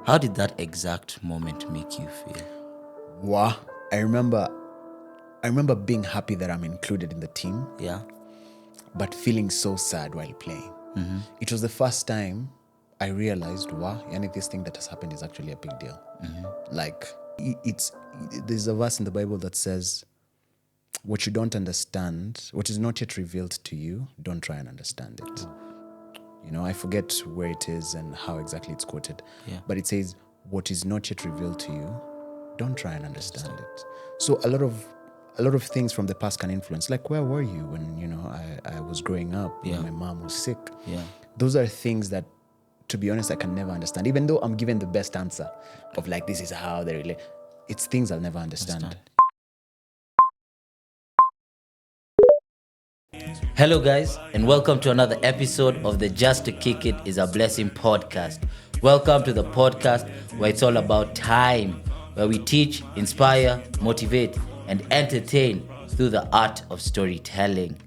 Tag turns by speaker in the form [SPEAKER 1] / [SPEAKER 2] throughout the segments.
[SPEAKER 1] How did that exact moment make you feel?
[SPEAKER 2] Wow. I remember being happy that I'm included in the team,
[SPEAKER 1] Yeah.
[SPEAKER 2] but feeling so sad while playing. It was the first time I realized, wow, yani, this thing that has happened is actually a big deal. Like, there's a verse in the Bible that says, what you don't understand, what is not yet revealed to you, don't try and understand it. You know, I forget where it is and how exactly it's quoted.
[SPEAKER 1] Yeah.
[SPEAKER 2] But it says, what is not yet revealed to you, don't try and understand it. So a lot of things from the past can influence. Like, where were you when, you know, I was growing up, when my mom was sick?
[SPEAKER 1] Yeah.
[SPEAKER 2] Those are things that, to be honest, I can never understand. Even though I'm given the best answer of like, this is how they relate. It's things I'll never understand.
[SPEAKER 1] Hello, guys, and welcome to another episode of the Just to Kick It is a Blessing podcast. Welcome to the podcast where it's all about time, where we teach, inspire, motivate, and entertain through the art of storytelling.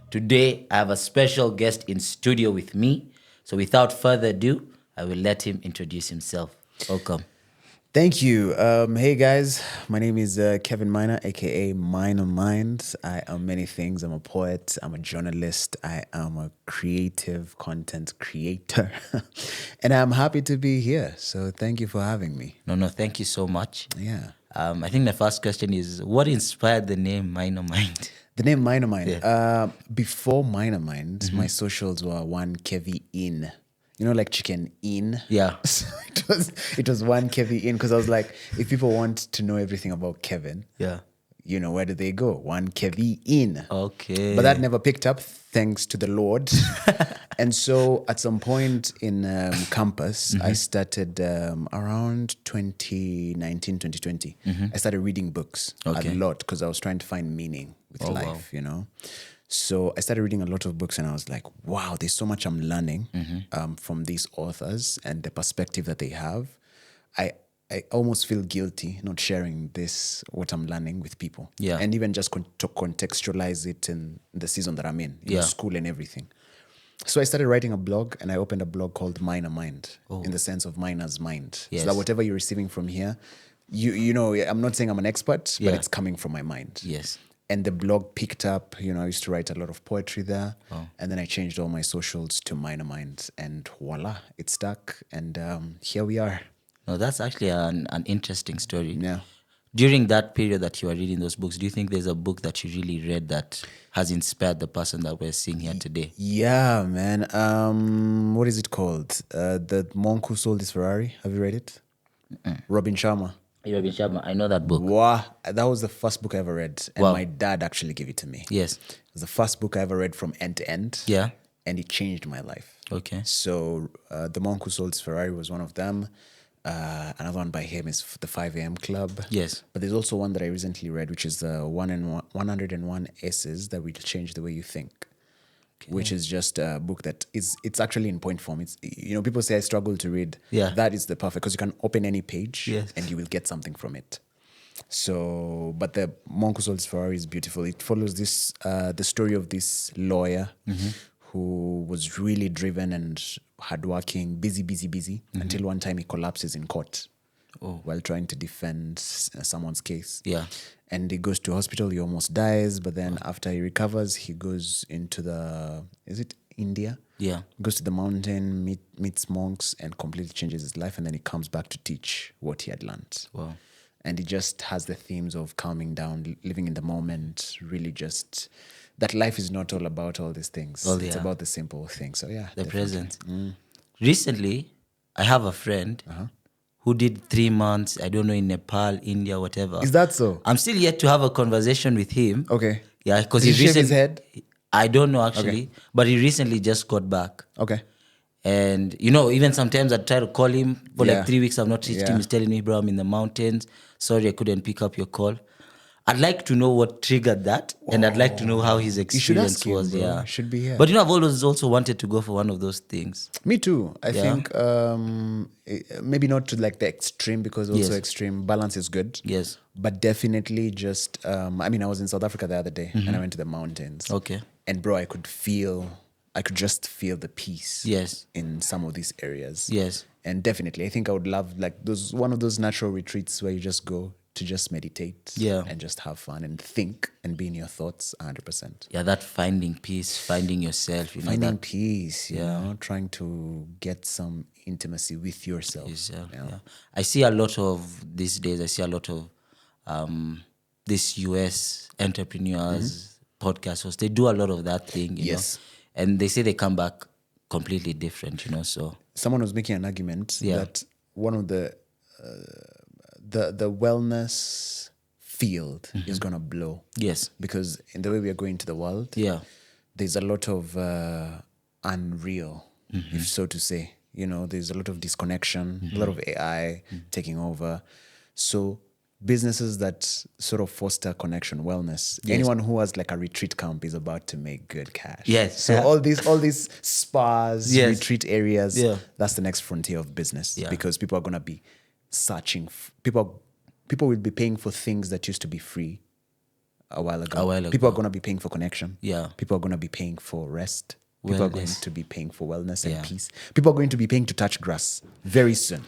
[SPEAKER 1] Today, I have a special guest in studio with me. So without further ado, I will let him introduce himself. Welcome.
[SPEAKER 2] Thank you. Hey guys, my name is Kevin Maina, aka Maina Mind. I am many things. I'm a poet, I'm a journalist, I am a creative content creator, and I'm happy to be here. So thank you for having me.
[SPEAKER 1] No, thank you so much.
[SPEAKER 2] Yeah.
[SPEAKER 1] I think the first question is, what inspired the name Maina Mind?
[SPEAKER 2] The name Maina Mind. Before Maina Mind, my socials were one Kevi in. You know, like chicken in.
[SPEAKER 1] Yeah.
[SPEAKER 2] So it was one Kevi in, because I was like, if people want to know everything about Kevin,
[SPEAKER 1] Yeah.
[SPEAKER 2] you know, where do they go? One Kevi in.
[SPEAKER 1] Okay.
[SPEAKER 2] But that never picked up, thanks to the Lord. And so at some point in campus, I started around 2019, 2020. I started reading books a lot because I was trying to find meaning with life, you know. So I started reading a lot of books and I was like, wow, there's so much I'm learning from these authors and the perspective that they have. I almost feel guilty not sharing what I'm learning with people.
[SPEAKER 1] Yeah.
[SPEAKER 2] And even just to contextualize it in the season that I'm in school and everything. So I started writing a blog, and I opened a blog called Maina Mind, in the sense of Maina's mind.
[SPEAKER 1] Yes.
[SPEAKER 2] So that whatever you're receiving from here, you know, I'm not saying I'm an expert, but it's coming from my mind.
[SPEAKER 1] Yes.
[SPEAKER 2] And the blog picked up. You know, I used to write a lot of poetry there. And then I changed all my socials to Maina Mind, and voila, it stuck. And here we are.
[SPEAKER 1] No, that's actually an interesting story.
[SPEAKER 2] Yeah.
[SPEAKER 1] During that period that you were reading those books, do you think there's a book that you really read that has inspired the person that we're seeing here today?
[SPEAKER 2] Yeah, man. What is it called? The Monk Who Sold His Ferrari. Have you read it? Robin Sharma.
[SPEAKER 1] Robin Sharma, I know that book.
[SPEAKER 2] Wow, that was the first book I ever read, and my dad actually gave it to me.
[SPEAKER 1] Yes.
[SPEAKER 2] It was the first book I ever read from end to end.
[SPEAKER 1] Yeah.
[SPEAKER 2] And it changed my life.
[SPEAKER 1] Okay.
[SPEAKER 2] So The Monk Who Sold His Ferrari was one of them. Another one by him is the 5 a.m. Club.
[SPEAKER 1] Yes.
[SPEAKER 2] But there's also one that I recently read, which is the 101 Essays That Will Change the Way You Think. Which is just a book that it's actually in point form. It's, you know, people say I struggle to read.
[SPEAKER 1] Yeah.
[SPEAKER 2] That is the perfect, because you can open any page
[SPEAKER 1] Yes.
[SPEAKER 2] and you will get something from it. So, but the Monk Who Sold His Ferrari is beautiful. It follows the story of this lawyer who was really driven and hardworking, busy, until one time he collapses in court while trying to defend someone's case.
[SPEAKER 1] Yeah.
[SPEAKER 2] And he goes to hospital, he almost dies, but then after he recovers, he goes into is it India?
[SPEAKER 1] Yeah.
[SPEAKER 2] Goes to the mountain, meets monks, and completely changes his life, and then he comes back to teach what he had learned.
[SPEAKER 1] Wow.
[SPEAKER 2] And he just has the themes of calming down, living in the moment, really just that life is not all about all these things. It's about the simple things. So yeah.
[SPEAKER 1] The
[SPEAKER 2] definitely.
[SPEAKER 1] present. Recently, I have a friend who did 3 months, I don't know, in Nepal, India, whatever.
[SPEAKER 2] Is that so?
[SPEAKER 1] I'm still yet to have a conversation with him.
[SPEAKER 2] Okay.
[SPEAKER 1] Yeah, because
[SPEAKER 2] Did he shave his head?
[SPEAKER 1] I don't know actually, but he recently just got back.
[SPEAKER 2] Okay.
[SPEAKER 1] And, you know, even sometimes I try to call him for like 3 weeks. I've not reached him. He's telling me, bro, I'm in the mountains. Sorry, I couldn't pick up your call. I'd like to know what triggered that. And I'd like to know how his experience was.
[SPEAKER 2] Bro.
[SPEAKER 1] Yeah.
[SPEAKER 2] Should be here.
[SPEAKER 1] But, you know, I've always also wanted to go for one of those things.
[SPEAKER 2] Me too. I think maybe not to like the extreme, because also extreme balance is good.
[SPEAKER 1] Yes.
[SPEAKER 2] But definitely just, I mean, I was in South Africa the other day and I went to the mountains.
[SPEAKER 1] Okay.
[SPEAKER 2] And bro, I could feel I could just feel the peace
[SPEAKER 1] Yes.
[SPEAKER 2] in some of these areas.
[SPEAKER 1] Yes.
[SPEAKER 2] And definitely, I think I would love like one of those natural retreats where you just go to just meditate
[SPEAKER 1] Yeah.
[SPEAKER 2] and just have fun and think and be in your thoughts 100%.
[SPEAKER 1] Yeah, that finding peace, finding yourself,
[SPEAKER 2] Finding
[SPEAKER 1] that
[SPEAKER 2] peace, you know, trying to get some intimacy with yourself.
[SPEAKER 1] yourself.
[SPEAKER 2] you know.
[SPEAKER 1] Yeah. I see a lot of these days, I see a lot of these US entrepreneurs, podcast hosts, they do a lot of that thing, you
[SPEAKER 2] Yes.
[SPEAKER 1] know, and they say they come back completely different, you know, so.
[SPEAKER 2] Someone was making an argument
[SPEAKER 1] Yeah.
[SPEAKER 2] that one of the wellness field is gonna blow.
[SPEAKER 1] Yes.
[SPEAKER 2] Because in the way we are going to the world,
[SPEAKER 1] Yeah.
[SPEAKER 2] there's a lot of unreal, if so to say. You know, there's a lot of disconnection, a lot of AI taking over. So businesses that sort of foster connection, wellness. Anyone who has like a retreat camp is about to make good cash.
[SPEAKER 1] Yes.
[SPEAKER 2] So all these spas,
[SPEAKER 1] Yes.
[SPEAKER 2] retreat areas,
[SPEAKER 1] Yeah.
[SPEAKER 2] that's the next frontier of business.
[SPEAKER 1] Yeah.
[SPEAKER 2] Because people are gonna be searching. People will be paying for things that used to be free a while ago. People are going to be paying for connection.
[SPEAKER 1] Yeah.
[SPEAKER 2] People are going to be paying for rest. People are going
[SPEAKER 1] Wellness.
[SPEAKER 2] to be paying for wellness and
[SPEAKER 1] Yeah.
[SPEAKER 2] peace. People are going to be paying to touch grass very soon.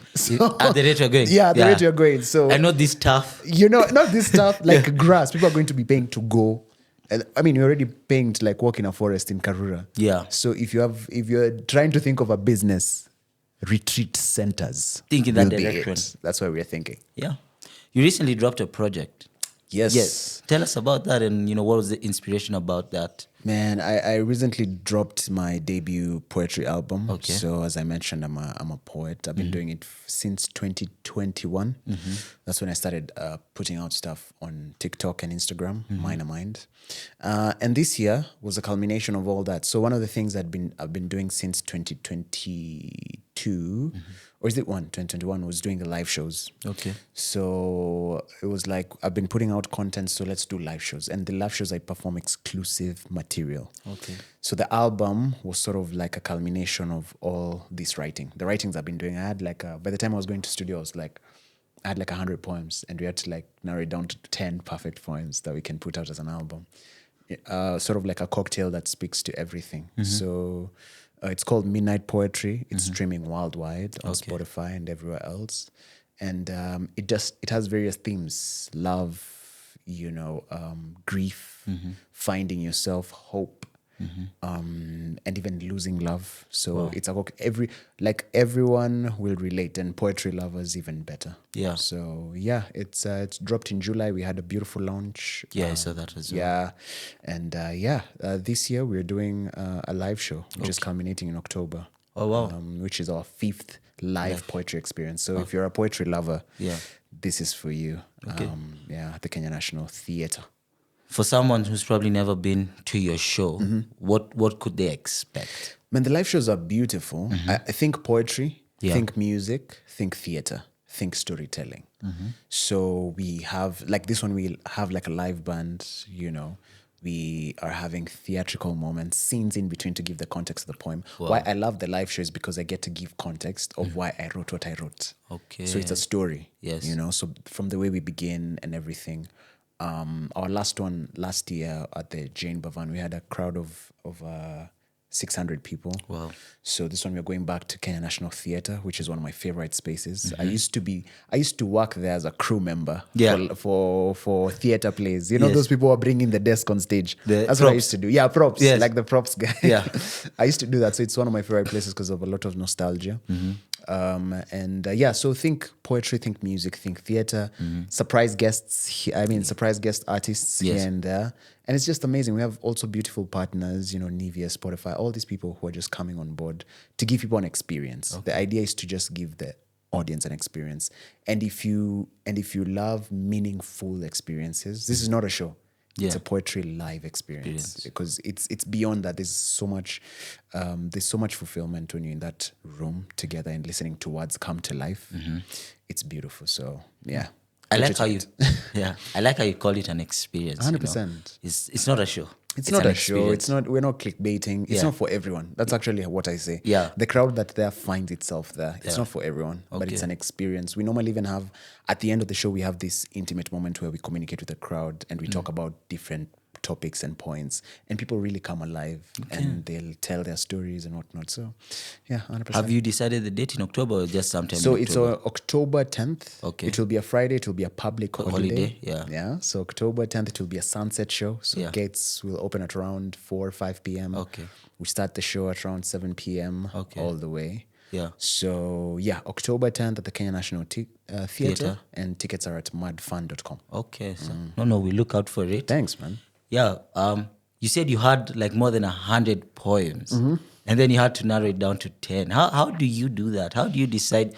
[SPEAKER 1] At the rate you're going.
[SPEAKER 2] Yeah, at the rate you're going. So
[SPEAKER 1] I know this stuff.
[SPEAKER 2] you know, not this stuff like grass. People are going to be paying to go. I mean, you're already paying to like walk in a forest in Karura.
[SPEAKER 1] Yeah.
[SPEAKER 2] So if you're trying to think of a business, retreat centers.
[SPEAKER 1] Think in that
[SPEAKER 2] will be
[SPEAKER 1] direction.
[SPEAKER 2] it. That's what we're thinking.
[SPEAKER 1] Yeah. You recently dropped a project.
[SPEAKER 2] Yes.
[SPEAKER 1] Yes. Tell us about that and, what was the inspiration about that?
[SPEAKER 2] Man, I recently dropped my debut poetry album.
[SPEAKER 1] Okay.
[SPEAKER 2] So as I mentioned, I'm a poet. I've been doing it since 2021. That's when I started putting out stuff on TikTok and Instagram, Maina Mind. And this year was a culmination of all that. So one of the things I've been doing since 2022, or is it 2021, was doing the live shows.
[SPEAKER 1] Okay.
[SPEAKER 2] So it was like, I've been putting out content, so let's do live shows. And the live shows, I perform exclusive material.
[SPEAKER 1] Okay.
[SPEAKER 2] So the album was sort of like a culmination of all this writing. The writings I've been doing, I had like, by the time I was going to studio, I had like 100 poems, and we had to like narrow it down to 10 perfect poems that we can put out as an album. Sort of like a cocktail that speaks to everything. So it's called Midnight Poetry. It's streaming worldwide on Spotify and everywhere else. And it has various themes: love, grief, finding yourself, hope, and even losing love. So it's everyone will relate, and poetry lovers even better.
[SPEAKER 1] Yeah.
[SPEAKER 2] So yeah, it's dropped in July. We had a beautiful launch.
[SPEAKER 1] Yeah, I saw that as well.
[SPEAKER 2] Yeah, and this year we're doing a live show, which is culminating in October.
[SPEAKER 1] Oh, wow.
[SPEAKER 2] Which is our 5th live poetry experience. So if you're a poetry lover, this is for you.
[SPEAKER 1] Okay.
[SPEAKER 2] At the Kenya National Theatre.
[SPEAKER 1] For someone who's probably never been to your show, what could they expect?
[SPEAKER 2] Man, the live shows are beautiful. I think poetry,
[SPEAKER 1] Yeah.
[SPEAKER 2] think music, think theatre, think storytelling. So we have, like this one, we'll have like a live band, we are having theatrical moments, scenes in between to give the context of the poem. Why I love the live show is because I get to give context of why I wrote what I wrote.
[SPEAKER 1] Okay.
[SPEAKER 2] So it's a story.
[SPEAKER 1] Yes.
[SPEAKER 2] So from the way we begin and everything. Our last one last year at the Jane Bhavan, we had a crowd of 600 people.
[SPEAKER 1] Wow.
[SPEAKER 2] So this one we're going back to Kenya National Theatre, which is one of my favorite spaces. I used to work there as a crew member for theatre plays.
[SPEAKER 1] Yes.
[SPEAKER 2] Those people who are bringing the desk on stage. That's what I
[SPEAKER 1] props.
[SPEAKER 2] used to do. Yeah, props.
[SPEAKER 1] Yes.
[SPEAKER 2] Like the props guy.
[SPEAKER 1] Yeah.
[SPEAKER 2] I used to do that. So it's one of my favorite places because of a lot of nostalgia. So think poetry, think music, think theatre, surprise guests, surprise guest artists
[SPEAKER 1] Yes.
[SPEAKER 2] here and there. And it's just amazing. We have also beautiful partners, Nivea, Spotify, all these people who are just coming on board to give people an experience. The idea is to just give the audience an experience. And if you love meaningful experiences, this is not a show. It's a poetry live experience because it's beyond that. There's so much fulfillment when you're in that room together and listening to words come to life. It's beautiful. So yeah,
[SPEAKER 1] I like how you call it an experience.
[SPEAKER 2] 100%.
[SPEAKER 1] It's not a show.
[SPEAKER 2] It's not
[SPEAKER 1] an
[SPEAKER 2] a show.
[SPEAKER 1] experience.
[SPEAKER 2] We're not clickbaiting. It's not for everyone. That's actually what I say.
[SPEAKER 1] Yeah.
[SPEAKER 2] The crowd that there finds itself there. It's not for everyone, but it's
[SPEAKER 1] Okay.
[SPEAKER 2] an experience. We normally even at the end of the show, we have this intimate moment where we communicate with the crowd and we talk about different topics and points, and people really come alive and they'll tell their stories and whatnot. So, yeah, 100%.
[SPEAKER 1] Have you decided the date in October or just sometime
[SPEAKER 2] So
[SPEAKER 1] in
[SPEAKER 2] it's
[SPEAKER 1] October?
[SPEAKER 2] October 10th.
[SPEAKER 1] Okay.
[SPEAKER 2] It will be a Friday. It will be a public holiday.
[SPEAKER 1] Yeah.
[SPEAKER 2] Yeah. So October 10th, it will be a sunset show. So
[SPEAKER 1] Yeah.
[SPEAKER 2] gates will open at around 4 or 5 p.m.
[SPEAKER 1] Okay.
[SPEAKER 2] We start the show at around 7 p.m.
[SPEAKER 1] Okay.
[SPEAKER 2] all the way.
[SPEAKER 1] Yeah.
[SPEAKER 2] So yeah, October 10th at the Kenya National Theatre, and tickets are at madfund.com.
[SPEAKER 1] Okay. So no, we look out for it.
[SPEAKER 2] Thanks, man.
[SPEAKER 1] Yeah. You said you had like more than 100 poems,
[SPEAKER 2] Mm-hmm.
[SPEAKER 1] and then you had to narrow it down to 10. How do you do that? How do you decide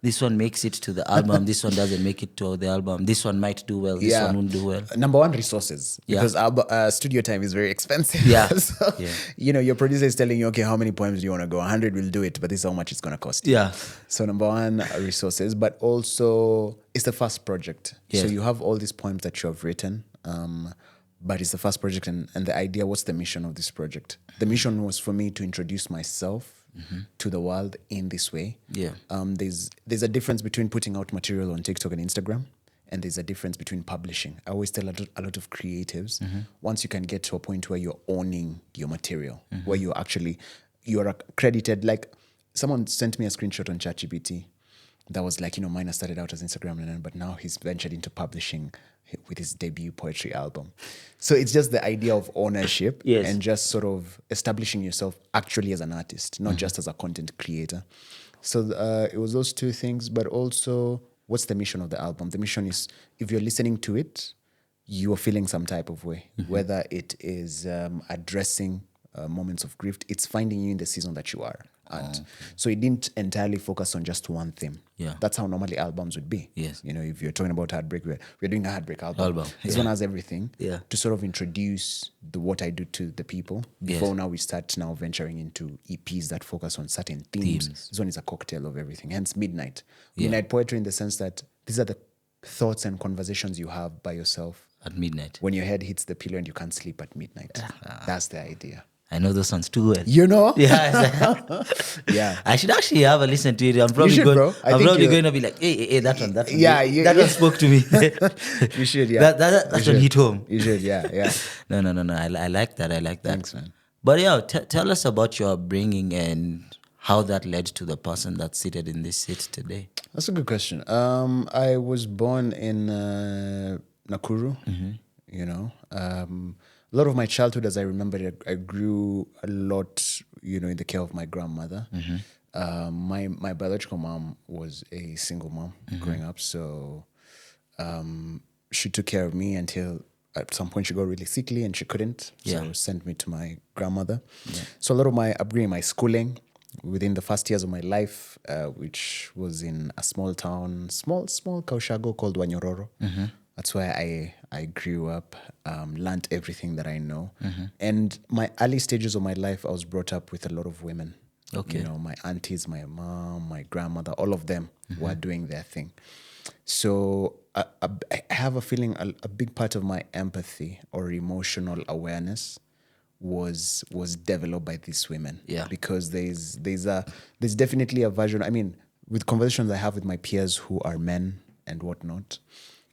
[SPEAKER 1] this one makes it to the album, this one doesn't make it to the album, this one might do well, this one won't do well?
[SPEAKER 2] Number one, resources.
[SPEAKER 1] Yeah.
[SPEAKER 2] Because studio time is very expensive.
[SPEAKER 1] Yeah.
[SPEAKER 2] So,
[SPEAKER 1] Yeah.
[SPEAKER 2] you know, your producer is telling you, okay, how many poems do you want to go? 100 will do it, but this is how much it's going to cost you.
[SPEAKER 1] Yeah.
[SPEAKER 2] So number one, resources, but also it's the first project.
[SPEAKER 1] Yes.
[SPEAKER 2] So you have all these poems that you have written, but it's the first project, and the idea, what's the mission of this project? The mission was for me to introduce myself to the world in this way.
[SPEAKER 1] Yeah.
[SPEAKER 2] There's a difference between putting out material on TikTok and Instagram, and there's a difference between publishing. I always tell a lot of creatives, once you can get to a point where you're owning your material, where you're accredited. Like, someone sent me a screenshot on ChatGPT that was like, Maina started out as Instagram, but now he's ventured into publishing with his debut poetry album. So it's just the idea of ownership and just sort of establishing yourself actually as an artist, not just as a content creator. So it was those two things, but also, what's the mission of the album? The mission is, if you're listening to it, you are feeling some type of way, whether it is addressing moments of grief, it's finding you in the season that you are at. So it didn't entirely focus on just one theme.
[SPEAKER 1] Yeah.
[SPEAKER 2] That's how normally albums would be.
[SPEAKER 1] Yes.
[SPEAKER 2] If you're talking about heartbreak, we're doing a heartbreak album. This one has everything to sort of introduce what I do to the people. Before now we start venturing into EPs that focus on certain themes. This one is a cocktail of everything, hence Midnight. Midnight poetry, in the sense that these are the thoughts and conversations you have by yourself
[SPEAKER 1] At midnight.
[SPEAKER 2] when your head hits the pillow and you can't sleep at midnight. That's the idea.
[SPEAKER 1] I know those sounds too well.
[SPEAKER 2] Yeah.
[SPEAKER 1] Yeah. I should actually have a listen to it. I'm probably,
[SPEAKER 2] should, bro.
[SPEAKER 1] I'm probably going to be like, hey, that one.
[SPEAKER 2] Yeah,
[SPEAKER 1] that one spoke to me.
[SPEAKER 2] You should, yeah.
[SPEAKER 1] That one hit home.
[SPEAKER 2] You should, yeah.
[SPEAKER 1] No. I like that.
[SPEAKER 2] Thanks, man.
[SPEAKER 1] But yeah, tell us about your upbringing and how that led to the person that's seated in this seat today.
[SPEAKER 2] That's a good question. I was born in Nakuru, a lot of my childhood, as I remember, I grew a lot, in the care of my grandmother. My biological mom was a single mom growing up, so she took care of me until at some point she got really sickly and she couldn't, so sent me to my grandmother. So a lot of my upbringing, my schooling, within the first years of my life, which was in a small town, small Kaushago called Wanyororo. That's where I grew up, learned everything that I know. And my early stages of my life, I was brought up with a lot of women.
[SPEAKER 1] Okay.
[SPEAKER 2] My aunties, my mom, my grandmother, all of them were doing their thing. So I have a feeling a big part of my empathy or emotional awareness was developed by these women.
[SPEAKER 1] Yeah.
[SPEAKER 2] Because there's definitely a version. I mean, with conversations I have with my peers who are men and whatnot,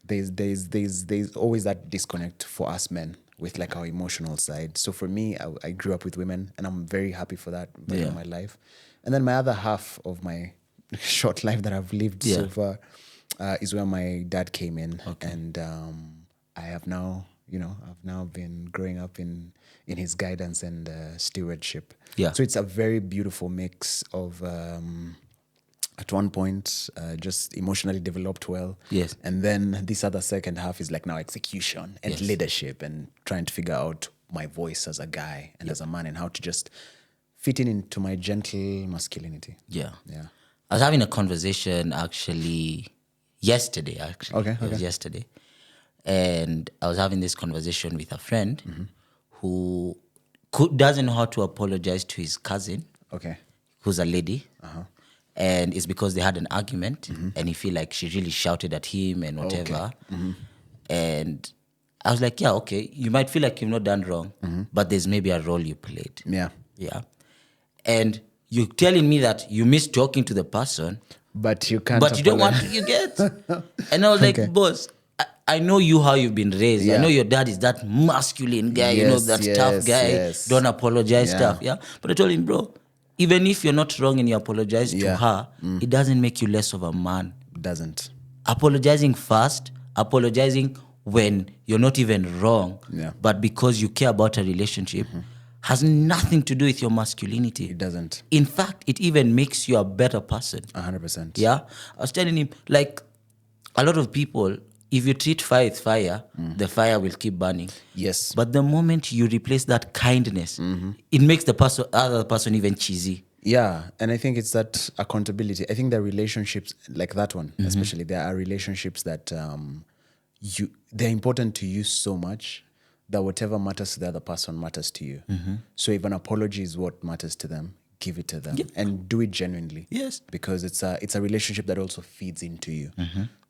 [SPEAKER 2] there's always that disconnect for us men with like our emotional side. So for me, I grew up with women, and I'm very happy for that in my life. And then my other half of my short life that I've lived so far is where my dad came in, and I have now, I've now been growing up in his guidance and stewardship.
[SPEAKER 1] Yeah.
[SPEAKER 2] So it's a very beautiful mix of. At one point, just emotionally developed well.
[SPEAKER 1] Yes.
[SPEAKER 2] And then this other second half is like now execution and leadership and trying to figure out my voice as a guy and as a man and how to just fit into my gentle masculinity.
[SPEAKER 1] Yeah.
[SPEAKER 2] Yeah.
[SPEAKER 1] I was having a conversation actually yesterday.
[SPEAKER 2] Okay.
[SPEAKER 1] It was yesterday. And I was having this conversation with a friend who doesn't know how to apologize to his cousin, who's a lady. And it's because they had an argument and he feel like she really shouted at him and whatever. And I was like, you might feel like you've not done wrong, but there's maybe a role you played.
[SPEAKER 2] Yeah.
[SPEAKER 1] And you're telling me that you miss talking to the person,
[SPEAKER 2] but you can't.
[SPEAKER 1] but you don't want to, you get. And I was like, boss, I know you how you've been raised. I
[SPEAKER 2] Yeah.
[SPEAKER 1] know your dad is that masculine guy,
[SPEAKER 2] Yes,
[SPEAKER 1] that tough guy,
[SPEAKER 2] yes.
[SPEAKER 1] don't apologize
[SPEAKER 2] Yeah.
[SPEAKER 1] stuff. Yeah. But I told him, bro, even if you're not wrong and you apologize to
[SPEAKER 2] Yeah.
[SPEAKER 1] her, it doesn't make you less of a man.
[SPEAKER 2] Doesn't.
[SPEAKER 1] Apologizing fast, apologizing when you're not even wrong,
[SPEAKER 2] Yeah.
[SPEAKER 1] but because you care about a relationship, has nothing to do with your masculinity.
[SPEAKER 2] It doesn't.
[SPEAKER 1] In fact, it even makes you a better person.
[SPEAKER 2] 100%.
[SPEAKER 1] Yeah. I was telling him, like, a lot of people, if you treat fire with fire, the fire will keep burning.
[SPEAKER 2] Yes.
[SPEAKER 1] But the moment you replace that kindness, it makes the other person even cheesy.
[SPEAKER 2] Yeah, and I think it's that accountability. I think there are relationships like that one, especially. There are relationships that they're important to you so much that whatever matters to the other person matters to you. So if an apology is what matters to them, give it to them and do it genuinely.
[SPEAKER 1] Yes.
[SPEAKER 2] Because it's a relationship that also feeds into you.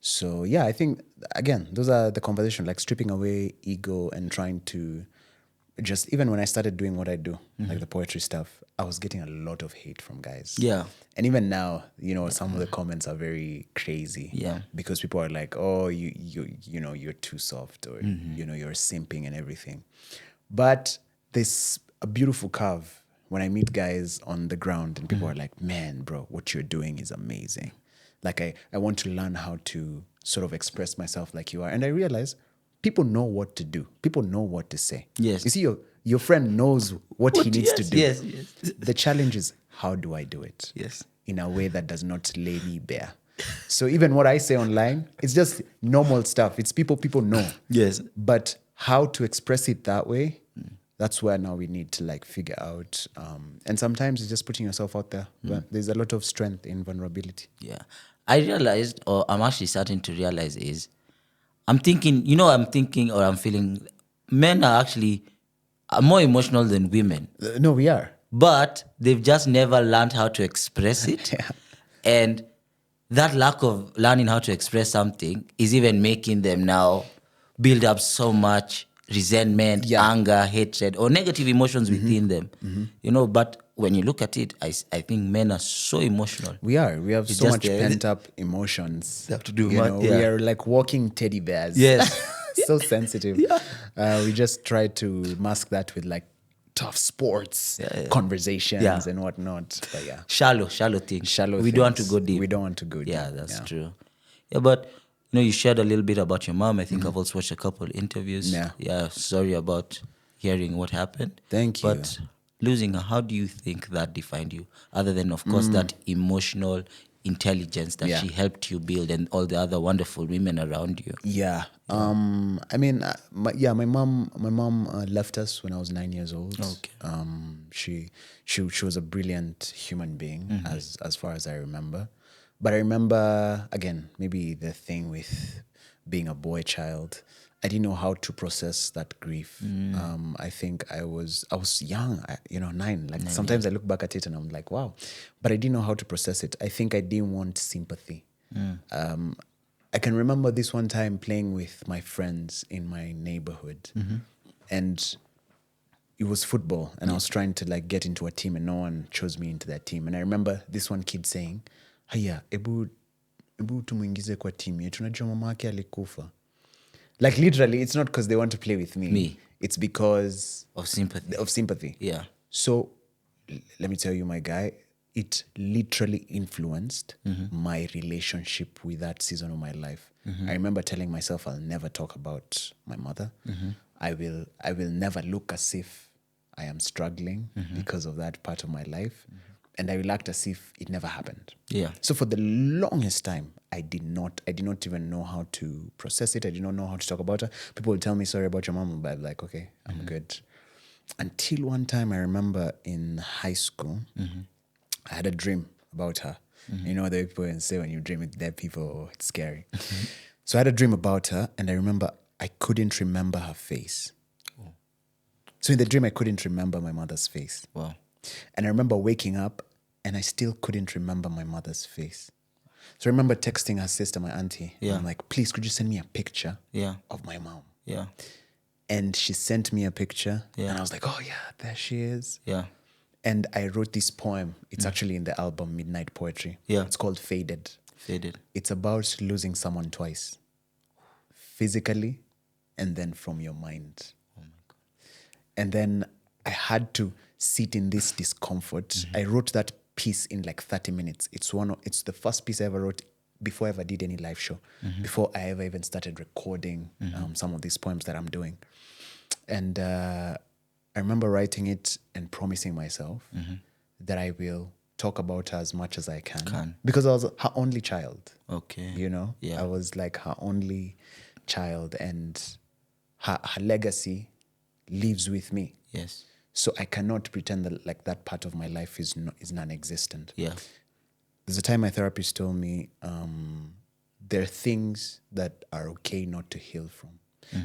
[SPEAKER 2] So yeah, I think again, those are the conversation, like stripping away ego and trying to just, even when I started doing what I do, like the poetry stuff, I was getting a lot of hate from guys.
[SPEAKER 1] Yeah.
[SPEAKER 2] And even now, some of the comments are very crazy.
[SPEAKER 1] Yeah.
[SPEAKER 2] Because people are like, oh, you're too soft, or you're simping and everything. But there's a beautiful curve when I meet guys on the ground and people are like, man, bro, what you're doing is amazing. Like I want to learn how to sort of express myself like you are. And I realize people know what to do. People know what to say.
[SPEAKER 1] Yes.
[SPEAKER 2] You see, your friend knows what he needs to do.
[SPEAKER 1] Yes.
[SPEAKER 2] The challenge is, how do I do it?
[SPEAKER 1] Yes.
[SPEAKER 2] In a way that does not lay me bare. So even what I say online, it's just normal stuff. It's people know.
[SPEAKER 1] Yes.
[SPEAKER 2] But how to express it that way, that's where now we need to like figure out. And sometimes it's just putting yourself out there. But there's a lot of strength in vulnerability.
[SPEAKER 1] Yeah. I realized, or I'm actually starting to realize, is I'm thinking, or I'm feeling men are actually more emotional than women.
[SPEAKER 2] No, we are.
[SPEAKER 1] But they've just never learned how to express it.
[SPEAKER 2] Yeah.
[SPEAKER 1] And that lack of learning how to express something is even making them now build up so much resentment, anger, hatred, or negative emotions within them. But when you look at it, I think men are so emotional.
[SPEAKER 2] We are. We have
[SPEAKER 1] It's
[SPEAKER 2] so
[SPEAKER 1] just
[SPEAKER 2] much pent up emotions.
[SPEAKER 1] They have to do
[SPEAKER 2] We are like walking teddy bears.
[SPEAKER 1] Yes.
[SPEAKER 2] So sensitive. We just try to mask that with like tough sports, conversations and whatnot. But yeah.
[SPEAKER 1] Shallow things.
[SPEAKER 2] Shallow
[SPEAKER 1] We don't want to go deep.
[SPEAKER 2] We don't want to go deep.
[SPEAKER 1] Yeah, that's true. Yeah, but you shared a little bit about your mom. I think I've also watched a couple interviews. Yeah, sorry about hearing what happened.
[SPEAKER 2] Thank you.
[SPEAKER 1] But losing her, how do you think that defined you? Other than, of course, that emotional intelligence that she helped you build and all the other wonderful women around you.
[SPEAKER 2] Yeah. I mean, my mom left us when I was 9 years old.
[SPEAKER 1] Okay.
[SPEAKER 2] She was a brilliant human being as far as I remember. But I remember, again, maybe the thing with being a boy child, I didn't know how to process that grief. I think I was young, 9. Like sometimes I look back at it and I'm like, wow. But I didn't know how to process it. I think I didn't want sympathy. I can remember this one time playing with my friends in my neighborhood, and it was football, and I was trying to like get into a team, and no one chose me into that team. And I remember this one kid saying, "Haya, ebu tumuingize kwa team yetu, unajua mama yake alikufa." Like literally, it's not because they want to play with me. It's because
[SPEAKER 1] of sympathy.
[SPEAKER 2] Yeah. So let me tell you, my guy, it literally influenced my relationship with that season of my life. I remember telling myself, I'll never talk about my mother. I will never look as if I am struggling because of that part of my life. And I will act as if it never happened.
[SPEAKER 1] Yeah.
[SPEAKER 2] So for the longest time, I did not even know how to process it. I did not know how to talk about her. People would tell me, sorry about your mom, but I'm like, okay, I'm good. Until one time, I remember in high school, I had a dream about her. You know, the people say when you dream with dead people, it's scary. So I had a dream about her, and I remember I couldn't remember her face. So in the dream, I couldn't remember my mother's face.
[SPEAKER 1] Wow.
[SPEAKER 2] And I remember waking up and I still couldn't remember my mother's face. So I remember texting her sister, my auntie.
[SPEAKER 1] Yeah.
[SPEAKER 2] I'm like, please, could you send me a picture of my mom?
[SPEAKER 1] Yeah.
[SPEAKER 2] And she sent me a picture.
[SPEAKER 1] Yeah.
[SPEAKER 2] And I was like, oh, yeah, there she is.
[SPEAKER 1] Yeah.
[SPEAKER 2] And I wrote this poem. It's actually in the album Midnight Poetry.
[SPEAKER 1] Yeah.
[SPEAKER 2] It's called Faded.
[SPEAKER 1] Faded.
[SPEAKER 2] It's about losing someone twice. physically and then from your mind. And then I had to sit in this discomfort. I wrote that piece in like 30 minutes. It's the first piece I ever wrote before I ever did any live show, before I ever even started recording some of these poems that I'm doing. And I remember writing it and promising myself that I will talk about her as much as I can. Because I was her only child.
[SPEAKER 1] Okay.
[SPEAKER 2] You know?
[SPEAKER 1] Yeah.
[SPEAKER 2] I was like her only child, and her legacy lives with me.
[SPEAKER 1] Yes.
[SPEAKER 2] So I cannot pretend that like that part of my life is non-existent.
[SPEAKER 1] Yeah.
[SPEAKER 2] There's a time my therapist told me there are things that are okay not to heal from.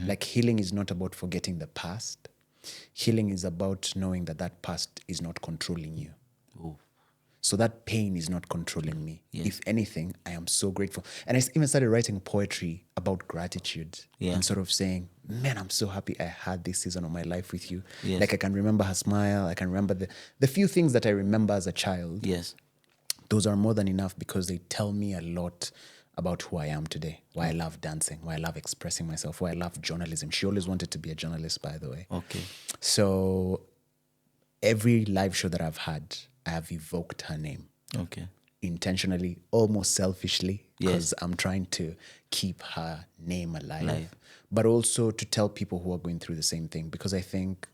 [SPEAKER 2] Like healing is not about forgetting the past. Healing is about knowing that that past is not controlling you.
[SPEAKER 1] Ooh.
[SPEAKER 2] So that pain is not controlling me.
[SPEAKER 1] Yes.
[SPEAKER 2] If anything, I am so grateful. And I even started writing poetry about gratitude and sort of saying, man, I'm so happy I had this season of my life with you.
[SPEAKER 1] Yes.
[SPEAKER 2] Like I can remember her smile. I can remember the few things that I remember as a child.
[SPEAKER 1] Yes.
[SPEAKER 2] Those are more than enough because they tell me a lot about who I am today, why I love dancing, why I love expressing myself, why I love journalism. She always wanted to be a journalist, by the way.
[SPEAKER 1] Okay.
[SPEAKER 2] So every live show that I've had, I have evoked her name.
[SPEAKER 1] Okay.
[SPEAKER 2] Intentionally, almost selfishly,
[SPEAKER 1] Yes.
[SPEAKER 2] because I'm trying to keep her name alive, but also to tell people who are going through the same thing. Because I think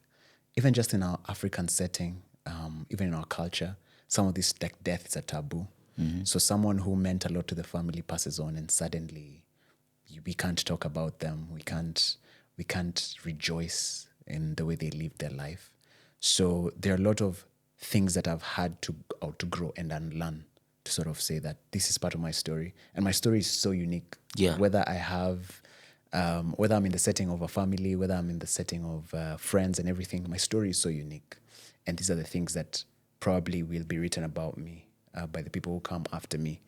[SPEAKER 2] even just in our African setting, even in our culture, some of this like death is a taboo. So someone who meant a lot to the family passes on, and suddenly we can't talk about them. We can't rejoice in the way they lived their life. So there are a lot of things that I've had to outgrow and unlearn to sort of say that this is part of my story, and my story is so unique.
[SPEAKER 1] Yeah.
[SPEAKER 2] Whether I have, whether I'm in the setting of a family, whether I'm in the setting of friends and everything, my story is so unique, and these are the things that probably will be written about me by the people who come after me,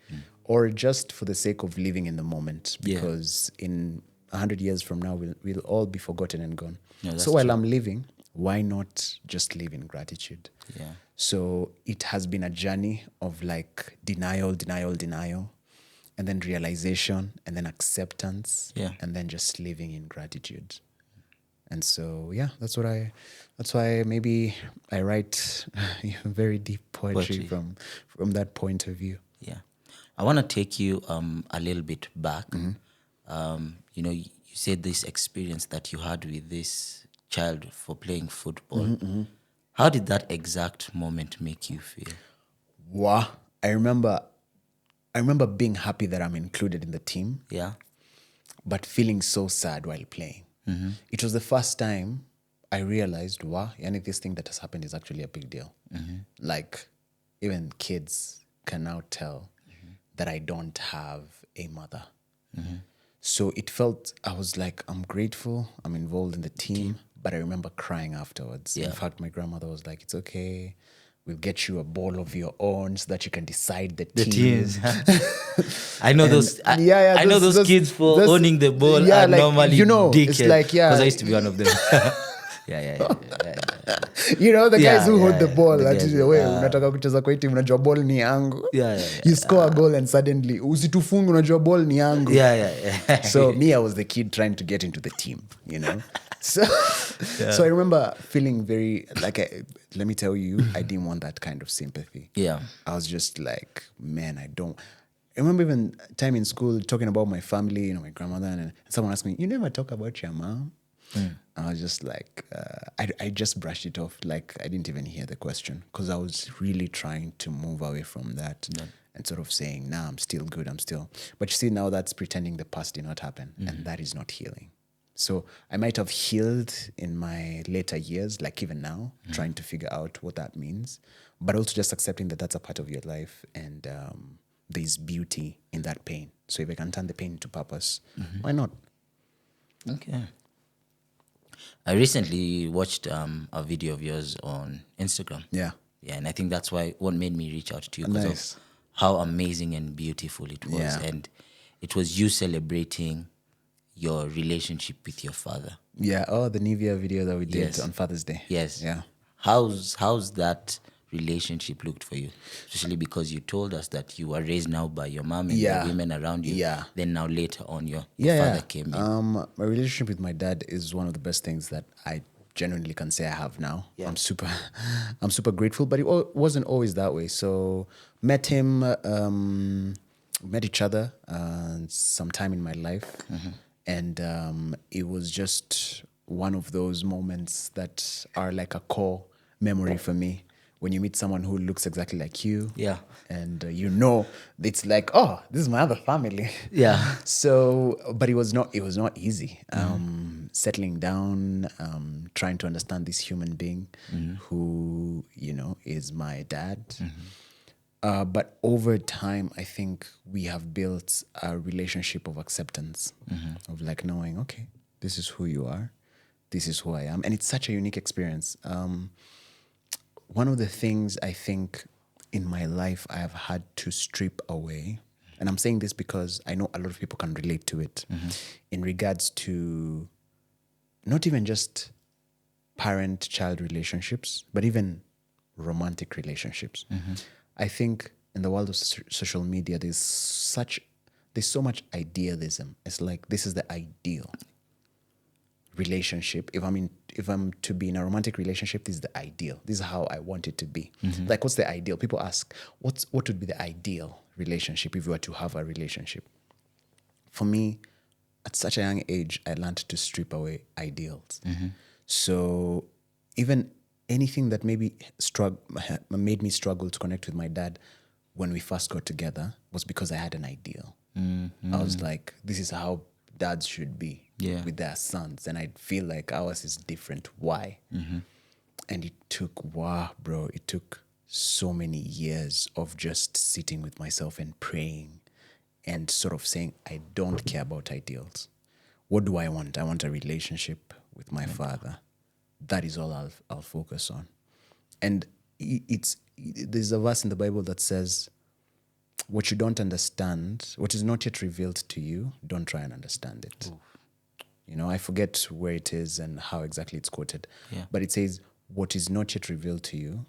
[SPEAKER 2] or just for the sake of living in the moment, because in 100 years from now, we'll all be forgotten and gone.
[SPEAKER 1] Yeah,
[SPEAKER 2] so while I'm living, why not just live in gratitude?
[SPEAKER 1] Yeah.
[SPEAKER 2] So it has been a journey of like denial, and then realization, and then acceptance, and then just living in gratitude. And so, yeah, that's why maybe I write very deep poetry. From that point of view.
[SPEAKER 1] Yeah. I want to take you a little bit back. You know, you said this experience that you had with this child for playing football. How did that exact moment make you feel?
[SPEAKER 2] Wow. I remember being happy that I'm included in the team.
[SPEAKER 1] Yeah.
[SPEAKER 2] But feeling so sad while playing. It was the first time I realized, wow, this thing that has happened is actually a big deal. Like, even kids can now tell that I don't have a mother. So it felt, I was like, I'm grateful, I'm involved in the team, but I remember crying afterwards.
[SPEAKER 1] Yeah.
[SPEAKER 2] In fact, my grandmother was like, it's okay, we'll get you a ball of your own so that you can decide the teams.
[SPEAKER 1] I know those. I know those kids for owning the ball are like, normally dickheads.
[SPEAKER 2] It's like,
[SPEAKER 1] because I used to be one of them. Yeah.
[SPEAKER 2] The guys who hold the ball.
[SPEAKER 1] The guys,
[SPEAKER 2] Unataka kucheza kwa timu, unajua ball ni yangu. You score a goal and suddenly usitufunge, unajua ball ni yangu. So me, I was the kid trying to get into the team, So I remember feeling very like, let me tell you, I didn't want that kind of sympathy.
[SPEAKER 1] Yeah.
[SPEAKER 2] I was just like, man, I remember even time in school talking about my family, my grandmother, and someone asked me, you never talk about your mom? I was just like, I just brushed it off. Like, I didn't even hear the question because I was really trying to move away from that and sort of saying, nah, I'm still good. But you see, now that's pretending the past did not happen, and that is not healing. So I might have healed in my later years, like even now, trying to figure out what that means, but also just accepting that that's a part of your life, and there's beauty in that pain. So if I can turn the pain into purpose, why not?
[SPEAKER 1] Okay. I recently watched a video of yours on Instagram.
[SPEAKER 2] Yeah.
[SPEAKER 1] Yeah, and I think that's what made me reach out to you, because
[SPEAKER 2] Nice.
[SPEAKER 1] of how amazing and beautiful it was.
[SPEAKER 2] Yeah.
[SPEAKER 1] And it was you celebrating your relationship with your father.
[SPEAKER 2] Yeah. Oh, the Nivea video that we did
[SPEAKER 1] Yes.
[SPEAKER 2] on Father's Day.
[SPEAKER 1] Yes.
[SPEAKER 2] Yeah.
[SPEAKER 1] How's that relationship looked for you? Especially because you told us that you were raised now by your mom and
[SPEAKER 2] Yeah.
[SPEAKER 1] the women around you.
[SPEAKER 2] Yeah.
[SPEAKER 1] Then now later on, your father came in.
[SPEAKER 2] My relationship with my dad is one of the best things that I genuinely can say I have now.
[SPEAKER 1] Yeah.
[SPEAKER 2] I'm super grateful, but it wasn't always that way. So met him, met each other sometime in my life, and it was just one of those moments that are like a core memory for me. When you meet someone who looks exactly like you,
[SPEAKER 1] Yeah.
[SPEAKER 2] and it's like, oh, this is my other family.
[SPEAKER 1] Yeah.
[SPEAKER 2] So, but it was not easy. Settling down, trying to understand this human being who is my dad. But over time, I think we have built a relationship of acceptance, of like knowing, okay, this is who you are, this is who I am, and it's such a unique experience. One of the things I think in my life I have had to strip away, and I'm saying this because I know a lot of people can relate to it, in regards to not even just parent-child relationships, but even romantic relationships. I think in the world of social media, there's so much idealism. It's like, this is the ideal relationship. If I'm to be in a romantic relationship, this is the ideal. This is how I want it to be. Like, what's the ideal? People ask, what would be the ideal relationship if you were to have a relationship? For me, at such a young age, I learned to strip away ideals. So even anything that maybe made me struggle to connect with my dad when we first got together was because I had an ideal. I was like, this is how dads should be with their sons, and I feel like ours is different. Why? And it took so many years of just sitting with myself and praying and sort of saying, I don't care about ideals. What do I want? I want a relationship with my father. That is all I'll focus on. And there's a verse in the Bible that says, what you don't understand, what is not yet revealed to you, don't try and understand it. I forget where it is and how exactly it's quoted. But it says, what is not yet revealed to you,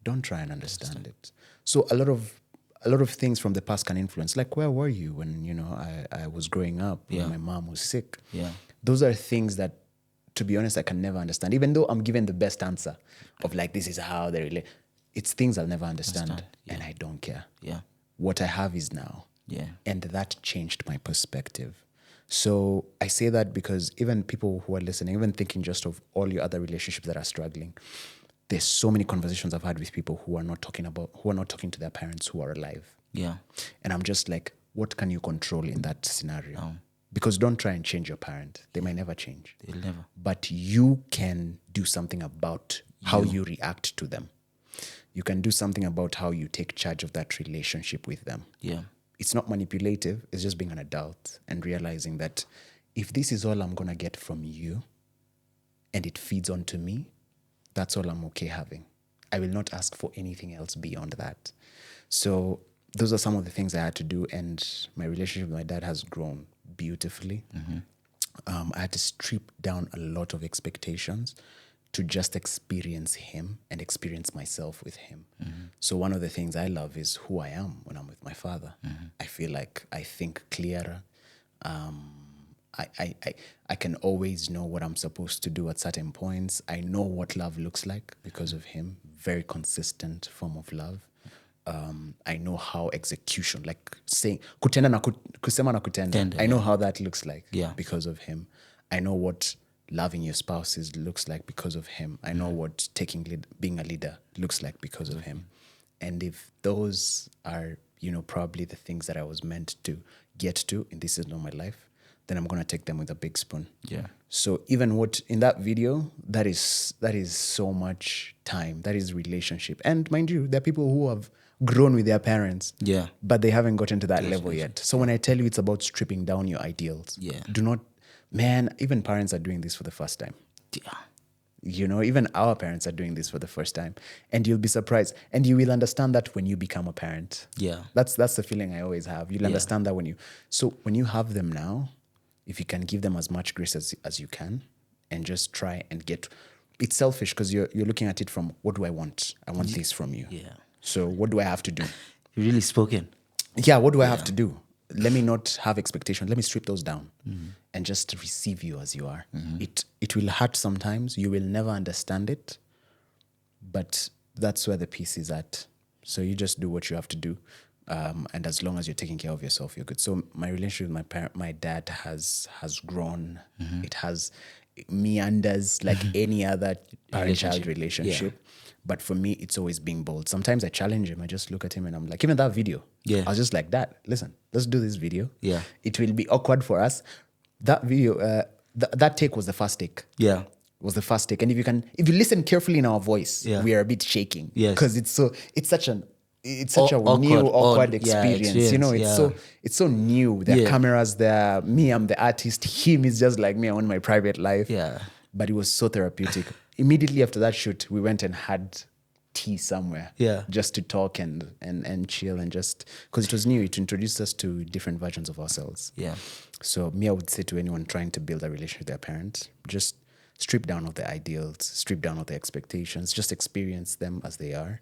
[SPEAKER 2] don't try and understand it. So a lot of things from the past can influence. Like, where were you when I was growing up, when my mom was sick? Those are things that, to be honest, I can never understand. Even though I'm given the best answer of like, this is how they relate. It's things I'll never understand, and I don't care. What I have is now. And that changed my perspective. So I say that because even people who are listening, even thinking just of all your other relationships that are struggling, there's so many conversations I've had with people who are not talking to their parents who are alive. And I'm just like, what can you control in that scenario? Because don't try and change your parent. They might never change.
[SPEAKER 1] They'll never.
[SPEAKER 2] But you can do something about how you react to them. You can do something about how you take charge of that relationship with them. It's not manipulative. It's just being an adult and realizing that if this is all I'm going to get from you and it feeds onto me, that's all I'm okay having. I will not ask for anything else beyond that. So those are some of the things I had to do, and my relationship with my dad has grown beautifully. I had to strip down a lot of expectations to just experience him and experience myself with him. So one of the things I love is who I am when I'm with my father. I feel like I think clearer. I can always know what I'm supposed to do at certain points. I know what love looks like because of him. Very consistent form of love. I know how execution, like saying kutenda na kusema na kutenda. I know how that looks like because of him. I know what loving your spouse looks like because of him. I know what being a leader looks like because of him. And if those are, probably the things that I was meant to get to in this season of my life, then I'm going to take them with a big spoon. So even what in that video, that is so much time. That is relationship. And mind you, there are people who have grown with their parents, but they haven't gotten to that level yet. So when I tell you it's about stripping down your ideals, do not, man, even parents are doing this for the first time. Even our parents are doing this for the first time. And you'll be surprised. And you will understand that when you become a parent. That's the feeling I always have. You'll understand that when you have them now, if you can give them as much grace as you can and just try and it's selfish because you're looking at it from, what do I want? I want this from you.
[SPEAKER 1] Yeah.
[SPEAKER 2] So what do I have to do?
[SPEAKER 1] You really spoken.
[SPEAKER 2] Yeah, what do I have to do? Let me not have expectations. Let me strip those down and just receive you as you are. It will hurt sometimes. You will never understand it, but that's where the peace is at. So you just do what you have to do, and as long as you're taking care of yourself, you're good. So my relationship with my dad has grown. It has meanders like any other parent-child relationship.
[SPEAKER 1] Yeah.
[SPEAKER 2] But for me, it's always being bold. Sometimes I challenge him. I just look at him and I'm like, even that video.
[SPEAKER 1] Yeah.
[SPEAKER 2] I was just like, Dad, listen, let's do this video.
[SPEAKER 1] Yeah.
[SPEAKER 2] It will be awkward for us. That video, that take was the first take.
[SPEAKER 1] Yeah.
[SPEAKER 2] Was the first take. And if you listen carefully in our voice,
[SPEAKER 1] Yeah.
[SPEAKER 2] we are a bit shaking.
[SPEAKER 1] Yes.
[SPEAKER 2] Because it's such a
[SPEAKER 1] Awkward,
[SPEAKER 2] new, awkward
[SPEAKER 1] odd,
[SPEAKER 2] experience. You know, it's so new. There are cameras there. Me, I'm the artist. Him is just like me. I want my private life.
[SPEAKER 1] Yeah.
[SPEAKER 2] But it was so therapeutic. Immediately after that shoot, we went and had tea somewhere.
[SPEAKER 1] Yeah.
[SPEAKER 2] Just to talk and chill and just, because it was new. It introduced us to different versions of ourselves.
[SPEAKER 1] Yeah.
[SPEAKER 2] So me, I would say to anyone trying to build a relationship with their parents, just strip down of the ideals, strip down of the expectations, just experience them as they are,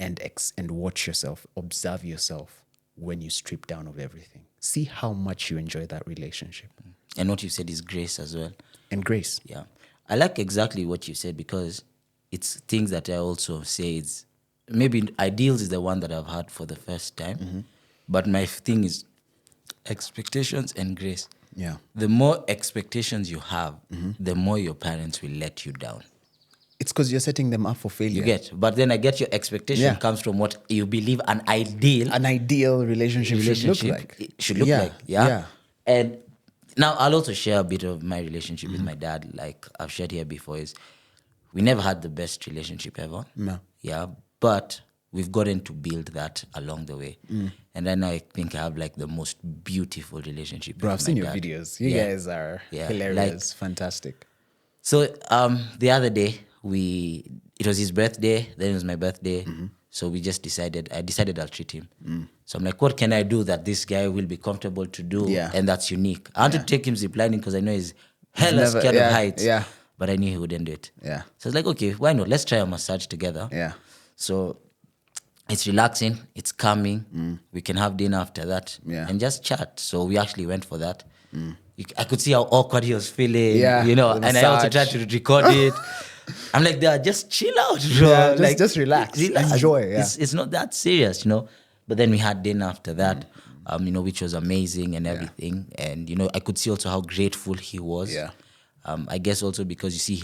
[SPEAKER 2] and watch yourself, observe yourself when you strip down of everything. See how much you enjoy that relationship.
[SPEAKER 1] And what you said is grace as well.
[SPEAKER 2] And grace.
[SPEAKER 1] Yeah. I like exactly what you said because it's things that I also say is maybe ideals is the one that I've had for the first time. But my thing is expectations and grace.
[SPEAKER 2] Yeah.
[SPEAKER 1] The more expectations you have, the more your parents will let you down.
[SPEAKER 2] It's because you're setting them up for failure.
[SPEAKER 1] You get, but then I get your expectation comes from what you believe an ideal
[SPEAKER 2] relationship should look like.
[SPEAKER 1] It should look like. Yeah. And now I'll also share a bit of my relationship with my dad. Like I've shared here before, is we never had the best relationship ever.
[SPEAKER 2] No.
[SPEAKER 1] Yeah, but we've gotten to build that along the way. And then I think I have like the most beautiful relationship.
[SPEAKER 2] Bro,
[SPEAKER 1] with
[SPEAKER 2] I've
[SPEAKER 1] my
[SPEAKER 2] seen your
[SPEAKER 1] dad.
[SPEAKER 2] videos. You guys are hilarious, fantastic.
[SPEAKER 1] So the other day it was his birthday, then it was my birthday. So I decided I'll treat him. So I'm like, what can I do that this guy will be comfortable to do?
[SPEAKER 2] Yeah.
[SPEAKER 1] And that's unique. I want to take him ziplining because I know he's hella scared of heights.
[SPEAKER 2] Yeah.
[SPEAKER 1] But I knew he wouldn't do it.
[SPEAKER 2] Yeah.
[SPEAKER 1] So I was like, okay, why not? Let's try a massage together.
[SPEAKER 2] Yeah.
[SPEAKER 1] So it's relaxing, it's calming. We can have dinner after that and just chat. So we actually went for that. I could see how awkward he was feeling, and I also tried to record it. I'm like, Dad, just chill out, bro.
[SPEAKER 2] Yeah, just relax. Enjoy. Yeah.
[SPEAKER 1] It's not that serious, But then we had dinner after that, which was amazing and everything. And, I could see also how grateful he was.
[SPEAKER 2] Yeah.
[SPEAKER 1] I guess also because, you see,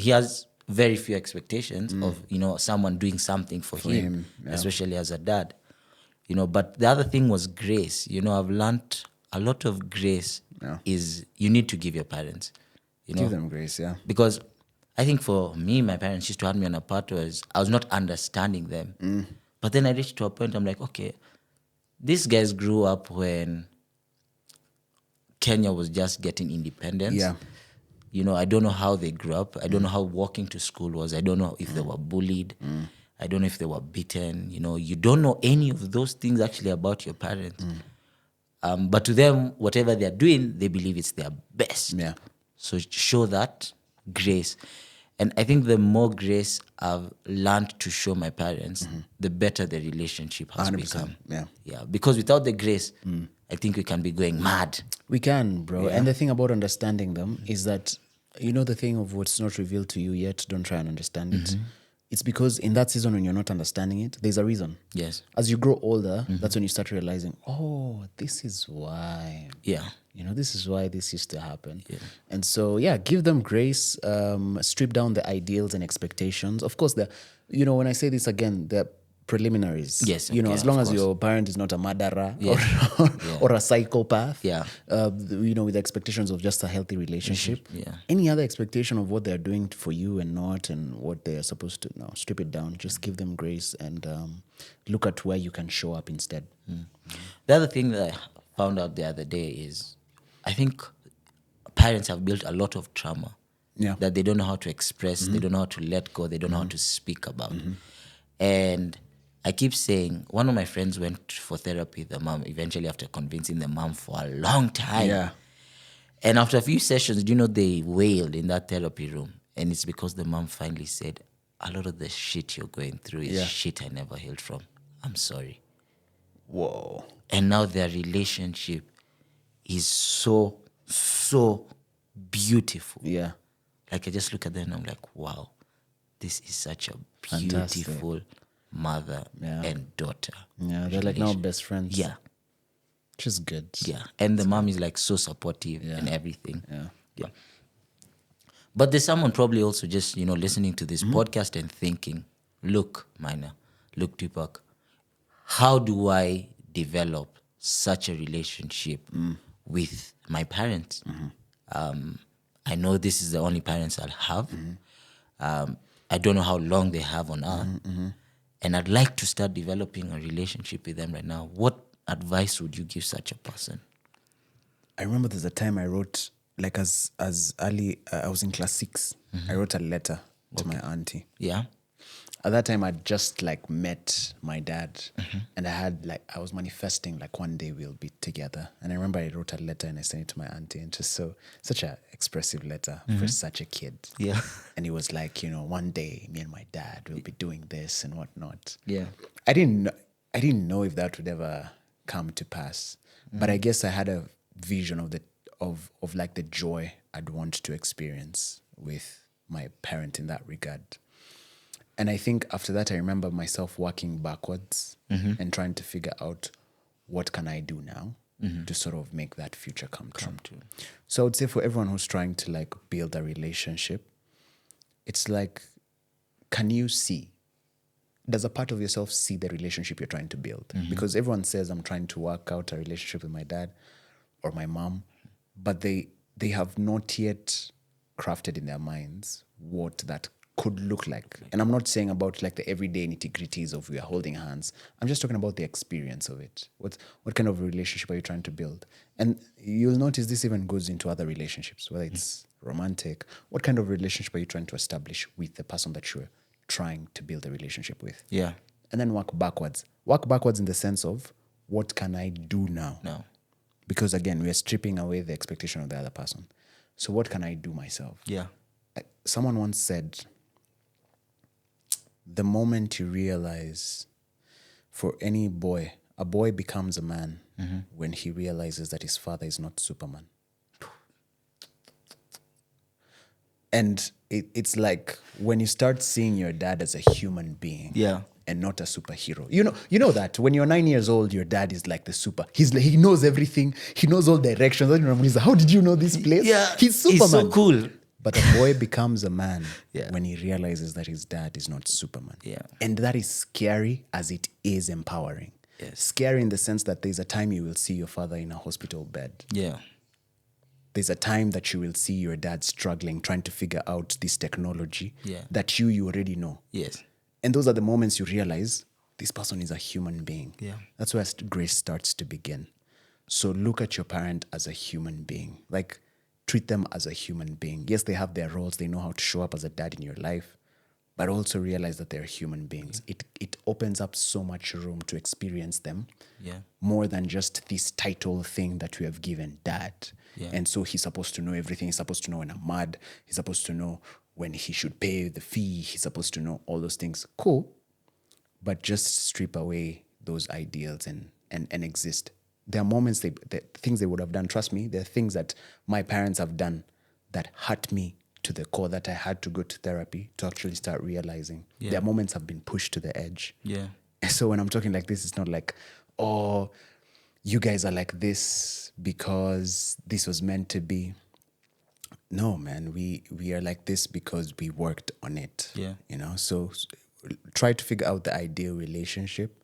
[SPEAKER 1] he has very few expectations of, someone doing something for him. Especially as a dad. But the other thing was grace. I've learned a lot of grace is you need to give your parents.
[SPEAKER 2] Give them grace, yeah.
[SPEAKER 1] Because I think for me, my parents used to have me on a part where I was not understanding them. But then I reached to a point, I'm like, okay, these guys grew up when Kenya was just getting independence.
[SPEAKER 2] Yeah.
[SPEAKER 1] I don't know how they grew up. I don't know how walking to school was. I don't know if they were bullied. I don't know if they were beaten. You don't know any of those things actually about your parents. But to them, whatever they're doing, they believe it's their best.
[SPEAKER 2] Yeah.
[SPEAKER 1] So show that grace. And I think the more grace I've learned to show my parents, the better the relationship has
[SPEAKER 2] 100%,
[SPEAKER 1] become.
[SPEAKER 2] yeah.
[SPEAKER 1] Because without the grace, I think we can be going mad.
[SPEAKER 2] We can, bro. And the thing about understanding them is that, the thing of what's not revealed to you yet, don't try and understand it. It's because in that season when you're not understanding it, there's a reason.
[SPEAKER 1] Yes.
[SPEAKER 2] As you grow older, that's when you start realizing, oh, this is why.
[SPEAKER 1] Yeah.
[SPEAKER 2] This is why this used to happen. Yeah. And so, give them grace, strip down the ideals and expectations. Of course, when I say this again, the preliminaries.
[SPEAKER 1] Yes.
[SPEAKER 2] As long as your parent is not a murderer or a psychopath, with expectations of just a healthy relationship.
[SPEAKER 1] Yeah.
[SPEAKER 2] Any other expectation of what they're doing for you and what they're supposed to, no, strip it down. Just give them grace and look at where you can show up instead.
[SPEAKER 1] The other thing that I found out the other day is I think parents have built a lot of trauma that they don't know how to express, they don't know how to let go, they don't know how to speak about. And I keep saying, one of my friends went for therapy, the mom, eventually after convincing the mom for a long time.
[SPEAKER 2] Yeah.
[SPEAKER 1] And after a few sessions, they wailed in that therapy room. And it's because the mom finally said, a lot of the shit you're going through is shit I never healed from. I'm sorry.
[SPEAKER 2] Whoa.
[SPEAKER 1] And now their relationship is so beautiful.
[SPEAKER 2] Yeah.
[SPEAKER 1] Like I just look at them and I'm like, wow, this is such a
[SPEAKER 2] Fantastic.
[SPEAKER 1] beautiful mother and daughter.
[SPEAKER 2] Yeah, they're like now best friends.
[SPEAKER 1] Yeah.
[SPEAKER 2] Which is good.
[SPEAKER 1] Yeah. And the mom is like so supportive and everything.
[SPEAKER 2] Yeah.
[SPEAKER 1] But there's someone probably also just, listening to this podcast and thinking, look, Maina, look, Tupac, how do I develop such a relationship with my parents? I know this is the only parents I'll have. I don't know how long they have on earth. And I'd like to start developing a relationship with them right now. What advice would you give such a person?
[SPEAKER 2] I remember there's a time I wrote, like as early, I was in class 6. I wrote a letter to my auntie.
[SPEAKER 1] Yeah.
[SPEAKER 2] At that time, I'd just like met my dad, and I was manifesting like one day we'll be together. And I remember I wrote a letter and I sent it to my auntie, and just such an expressive letter for such a kid.
[SPEAKER 1] Yeah.
[SPEAKER 2] And it was like, one day me and my dad will be doing this and whatnot.
[SPEAKER 1] Yeah.
[SPEAKER 2] I didn't know if that would ever come to pass, but I guess I had a vision of like the joy I'd want to experience with my parent in that regard. And I think after that, I remember myself working backwards and trying to figure out what can I do now to sort of make that future come true. So I would say for everyone who's trying to like build a relationship, it's like, can you see? Does a part of yourself see the relationship you're trying to build? Because everyone says, I'm trying to work out a relationship with my dad or my mom, but they have not yet crafted in their minds what that could look like. And I'm not saying about like the everyday nitty-gritties of we are holding hands. I'm just talking about the experience of it. What kind of relationship are you trying to build? And you'll notice this even goes into other relationships, whether it's romantic. What kind of relationship are you trying to establish with the person that you're trying to build a relationship with?
[SPEAKER 1] Yeah.
[SPEAKER 2] And then work backwards. Work backwards in the sense of, what can I do now?
[SPEAKER 1] No.
[SPEAKER 2] Because again, we are stripping away the expectation of the other person. So what can I do myself?
[SPEAKER 1] Yeah.
[SPEAKER 2] Someone once said, the moment you realize, for any boy, a boy becomes a man when he realizes that his father is not Superman. And it's like when you start seeing your dad as a human being, and not a superhero. You know that when you're 9 years old, your dad is like the super. He knows everything. He knows all directions. How did you know this place?
[SPEAKER 1] Yeah,
[SPEAKER 2] he's Superman.
[SPEAKER 1] He's so cool.
[SPEAKER 2] But a boy becomes a man when he realizes that his dad is not Superman.
[SPEAKER 1] Yeah.
[SPEAKER 2] And that is scary as it is empowering.
[SPEAKER 1] Yes.
[SPEAKER 2] Scary in the sense that there's a time you will see your father in a hospital bed.
[SPEAKER 1] Yeah.
[SPEAKER 2] There's a time that you will see your dad struggling, trying to figure out this technology that you already know.
[SPEAKER 1] Yes.
[SPEAKER 2] And those are the moments you realize this person is a human being.
[SPEAKER 1] Yeah.
[SPEAKER 2] That's where grace starts to begin. So look at your parent as a human being. Like, treat them as a human being. Yes, they have their roles. They know how to show up as a dad in your life, but also realize that they're human beings. It opens up so much room to experience them more than just this title thing that we have given dad. Yeah. And so he's supposed to know everything. He's supposed to know when I'm mad. He's supposed to know when he should pay the fee. He's supposed to know all those things. Cool. But just strip away those ideals and exist. There are moments, the things they would have done, trust me, there are things that my parents have done that hurt me to the core, that I had to go to therapy to actually start realizing. Yeah. There are moments I've been pushed to the edge. Yeah. So when I'm talking like this, it's not like, oh, you guys are like this because this was meant to be. No, man, we are like this because we worked on it. Yeah. So try to figure out the ideal relationship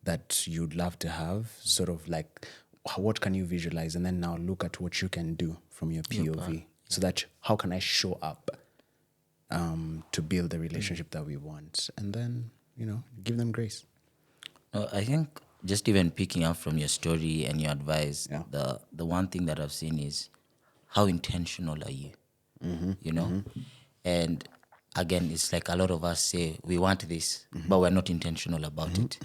[SPEAKER 2] that you'd love to have, sort of like, what can you visualize? And then now look at what you can do from your POV. So that how can I show up to build the relationship that we want? And then, give them grace.
[SPEAKER 1] I think just even picking up from your story and your advice, the one thing that I've seen is how intentional are you? And again, it's like a lot of us say, we want this, but we're not intentional about it.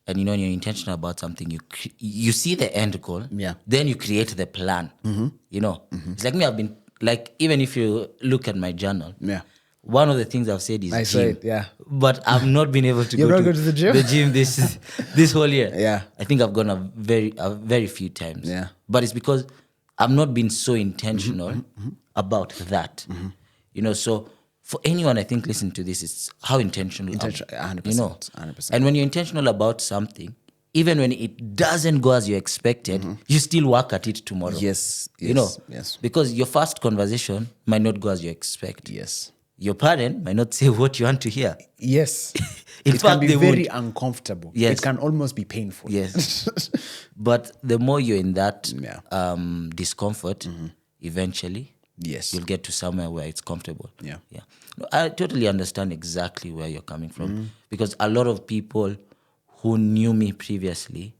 [SPEAKER 1] And when you're intentional about something, you see the end goal. Yeah. Then you create the plan. It's like me. I've been like even if you look at my journal,
[SPEAKER 2] Yeah.
[SPEAKER 1] one of the things I've said is
[SPEAKER 2] I saw
[SPEAKER 1] gym.
[SPEAKER 2] it, yeah.
[SPEAKER 1] But I've not been able to
[SPEAKER 2] You've
[SPEAKER 1] go
[SPEAKER 2] not
[SPEAKER 1] to
[SPEAKER 2] gone to the gym?
[SPEAKER 1] this whole year.
[SPEAKER 2] Yeah.
[SPEAKER 1] I think I've gone a very few times.
[SPEAKER 2] Yeah.
[SPEAKER 1] But it's because I've not been so intentional about that. You know, so for anyone I think listening to this, it's how intentional.
[SPEAKER 2] 100%,
[SPEAKER 1] You know,
[SPEAKER 2] 100%.
[SPEAKER 1] and when you're intentional about something, even when it doesn't go as you expected, you still work at it tomorrow.
[SPEAKER 2] Yes,
[SPEAKER 1] You know,
[SPEAKER 2] yes.
[SPEAKER 1] because your first conversation might not go as you expect.
[SPEAKER 2] Yes.
[SPEAKER 1] Your parent might not say what you want to hear.
[SPEAKER 2] Yes.
[SPEAKER 1] In
[SPEAKER 2] it
[SPEAKER 1] fact,
[SPEAKER 2] can be
[SPEAKER 1] they
[SPEAKER 2] very
[SPEAKER 1] would.
[SPEAKER 2] uncomfortable.
[SPEAKER 1] Yes.
[SPEAKER 2] It can almost be painful.
[SPEAKER 1] Yes. But the more you're in that
[SPEAKER 2] Yeah.
[SPEAKER 1] discomfort, eventually
[SPEAKER 2] Yes.
[SPEAKER 1] you'll get to somewhere where it's comfortable.
[SPEAKER 2] Yeah.
[SPEAKER 1] Yeah. No, I totally understand exactly where you're coming from because a lot of people who knew me previously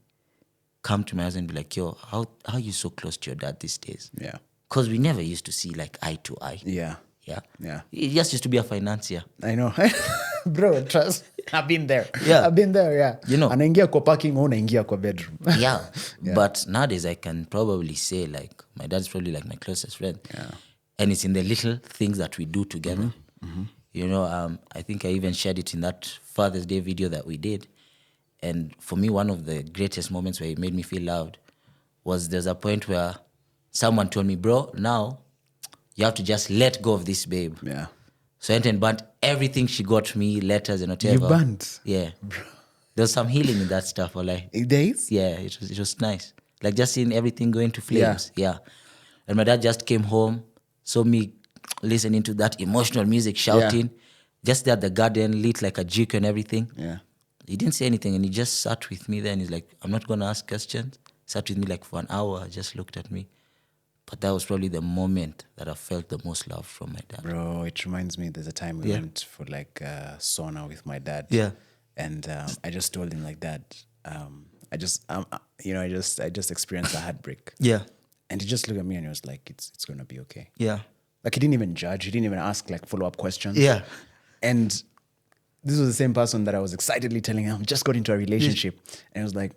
[SPEAKER 1] come to my house and be like, yo, how are you so close to your dad these days?
[SPEAKER 2] Yeah.
[SPEAKER 1] Because we never used to see like eye to eye.
[SPEAKER 2] Yeah.
[SPEAKER 1] Yeah.
[SPEAKER 2] Yeah.
[SPEAKER 1] He just used to be a financier.
[SPEAKER 2] I know. Bro, trust. I've been there.
[SPEAKER 1] Yeah.
[SPEAKER 2] I've been there, yeah.
[SPEAKER 1] You know.
[SPEAKER 2] Anaingia kwa parking, unaingia kwa bedroom.
[SPEAKER 1] Yeah. But nowadays I can probably say like my dad's probably like my closest friend.
[SPEAKER 2] Yeah.
[SPEAKER 1] And it's in the little things that we do together. You know, I think I even shared it in that Father's Day video that we did. And for me, one of the greatest moments where it made me feel loved was there's a point where someone told me, bro, now you have to just let go of this babe.
[SPEAKER 2] Yeah.
[SPEAKER 1] So I went and burnt everything she got me, letters and whatever.
[SPEAKER 2] You burnt?
[SPEAKER 1] Yeah. There's some healing in that stuff, Olai.
[SPEAKER 2] There is?
[SPEAKER 1] Yeah, it was nice. Like just seeing everything go into flames. Yeah. And my dad just came home, saw me listening to that emotional music, shouting. Just there at the garden, lit like a jig and everything.
[SPEAKER 2] Yeah.
[SPEAKER 1] He didn't say anything and he just sat with me there and he's like, I'm not going to ask questions. Sat with me like for an hour, just looked at me. But that was probably the moment that I felt the most love from my dad.
[SPEAKER 2] Bro, it reminds me there's a time we went for like sauna with my dad.
[SPEAKER 1] Yeah.
[SPEAKER 2] And I just told him like that. I just experienced a heartbreak.
[SPEAKER 1] Yeah.
[SPEAKER 2] And he just looked at me and he was like, it's gonna be okay.
[SPEAKER 1] Yeah.
[SPEAKER 2] Like he didn't even judge. He didn't even ask like follow-up questions.
[SPEAKER 1] Yeah.
[SPEAKER 2] And this was the same person that I was excitedly telling him, just got into a relationship. And he was like,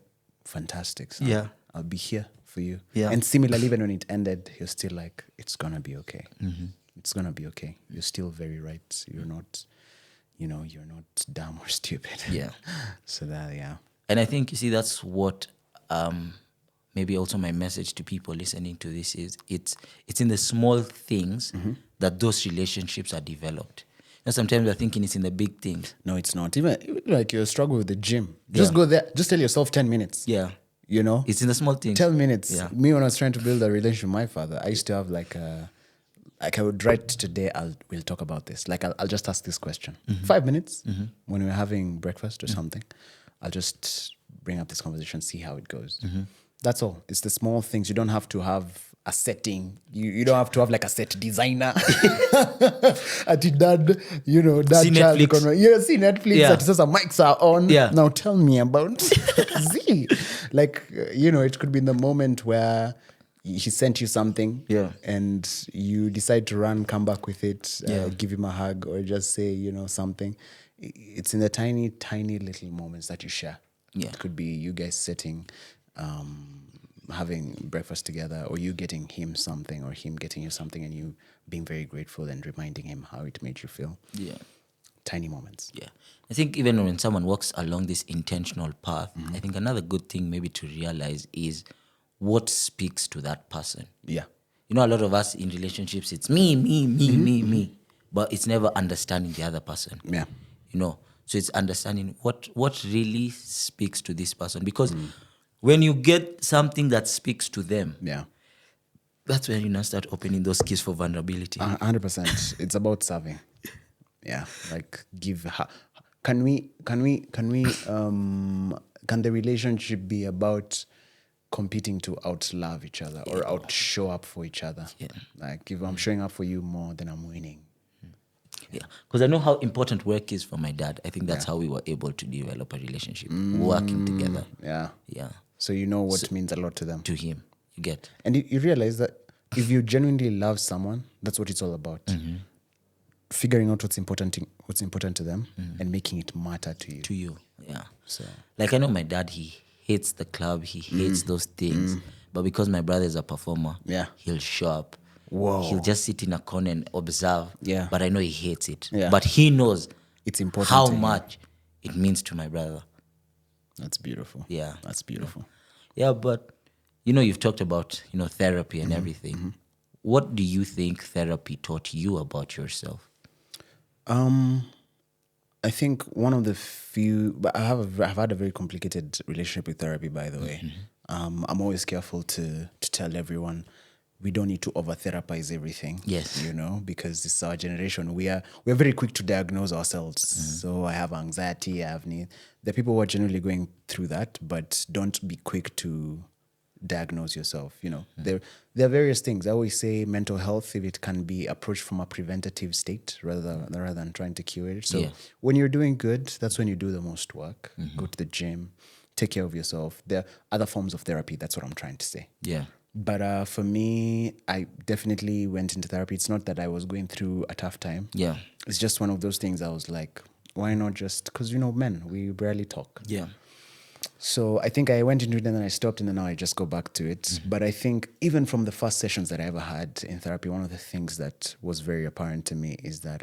[SPEAKER 2] fantastic, son.
[SPEAKER 1] Yeah.
[SPEAKER 2] I'll be here for you.
[SPEAKER 1] Yeah.
[SPEAKER 2] And similarly, even when it ended, he was still like, it's gonna be okay. It's gonna be okay. You're still very right. You're not, you're not dumb or stupid.
[SPEAKER 1] Yeah.
[SPEAKER 2] So that, yeah.
[SPEAKER 1] And I think, you see, that's what maybe also my message to people listening to this is it's in the small things that those relationships are developed. You know, sometimes we're thinking it's in the big things.
[SPEAKER 2] No, it's not. Even like you struggle with the gym. Just go there. Just tell yourself 10 minutes.
[SPEAKER 1] Yeah.
[SPEAKER 2] You know?
[SPEAKER 1] It's in the small things.
[SPEAKER 2] 10 minutes.
[SPEAKER 1] Yeah.
[SPEAKER 2] Me, when I was trying to build a relationship with my father, I used to have like I would write today, we'll talk about this. Like I'll just ask this question. 5 minutes when we're having breakfast or something. I'll just bring up this conversation, see how it goes. That's all. It's the small things. You don't have to have a setting. You don't have to have like a set designer. At your dad, dad
[SPEAKER 1] See
[SPEAKER 2] child.
[SPEAKER 1] Netflix.
[SPEAKER 2] See Netflix.
[SPEAKER 1] Yeah.
[SPEAKER 2] That says the mics are on.
[SPEAKER 1] Yeah.
[SPEAKER 2] Now tell me about Z. Like, it could be in the moment where he sent you something and you decide to run, come back with it, give him a hug or just say, something. It's in the tiny, tiny little moments that you share.
[SPEAKER 1] Yeah.
[SPEAKER 2] It could be you guys sitting, having breakfast together, or you getting him something or him getting you something and you being very grateful and reminding him how it made you feel.
[SPEAKER 1] Yeah.
[SPEAKER 2] Tiny moments.
[SPEAKER 1] Yeah. I think even when someone walks along this intentional path, I think another good thing maybe to realize is what speaks to that person.
[SPEAKER 2] Yeah.
[SPEAKER 1] You know, a lot of us in relationships, it's me. But it's never understanding the other person.
[SPEAKER 2] Yeah.
[SPEAKER 1] You know, so it's understanding what really speaks to this person. Because when you get something that speaks to them, that's when you now start opening those keys for vulnerability.
[SPEAKER 2] 100%. It's about serving. Yeah. Like can the relationship be about competing to outlove each other or outshow up for each other?
[SPEAKER 1] Yeah.
[SPEAKER 2] Like if I'm showing up for you more than I'm winning.
[SPEAKER 1] Yeah, because I know how important work is for my dad. I think that's how we were able to develop a relationship, working together.
[SPEAKER 2] Yeah.
[SPEAKER 1] Yeah.
[SPEAKER 2] So you know what means a lot to them.
[SPEAKER 1] To him, you get.
[SPEAKER 2] And you realize that if you genuinely love someone, that's what it's all about. Figuring out what's important to them and making it matter to you.
[SPEAKER 1] To you, yeah.
[SPEAKER 2] So
[SPEAKER 1] Like I know my dad, he hates the club, he hates those things. But because my brother is a performer, he'll show up.
[SPEAKER 2] Whoa.
[SPEAKER 1] He'll just sit in a corner and observe.
[SPEAKER 2] Yeah.
[SPEAKER 1] But I know he hates it.
[SPEAKER 2] Yeah.
[SPEAKER 1] But he knows
[SPEAKER 2] It's important
[SPEAKER 1] how
[SPEAKER 2] to him.
[SPEAKER 1] much it means to my brother.
[SPEAKER 2] That's beautiful.
[SPEAKER 1] Yeah.
[SPEAKER 2] That's beautiful.
[SPEAKER 1] Yeah, but you've talked about, therapy and everything. What do you think therapy taught you about yourself?
[SPEAKER 2] I think one of the few, but I've had a very complicated relationship with therapy, by the way. I'm always careful to tell everyone we don't need to over therapize everything.
[SPEAKER 1] Yes.
[SPEAKER 2] Because this is our generation. We're very quick to diagnose ourselves. So I have anxiety, I have need. There are people who are generally going through that, but don't be quick to diagnose yourself. There are various things. I always say mental health, if it can be approached from a preventative state rather than trying to cure it. So when you're doing good, that's when you do the most work. Go to the gym, take care of yourself. There are other forms of therapy. That's what I'm trying to say.
[SPEAKER 1] Yeah.
[SPEAKER 2] But for me, I definitely went into therapy. It's not that I was going through a tough time.
[SPEAKER 1] Yeah.
[SPEAKER 2] It's just one of those things I was like, why not just, because, men, we barely talk.
[SPEAKER 1] Yeah.
[SPEAKER 2] So I think I went into it and then I stopped and then now I just go back to it. But I think even from the first sessions that I ever had in therapy, one of the things that was very apparent to me is that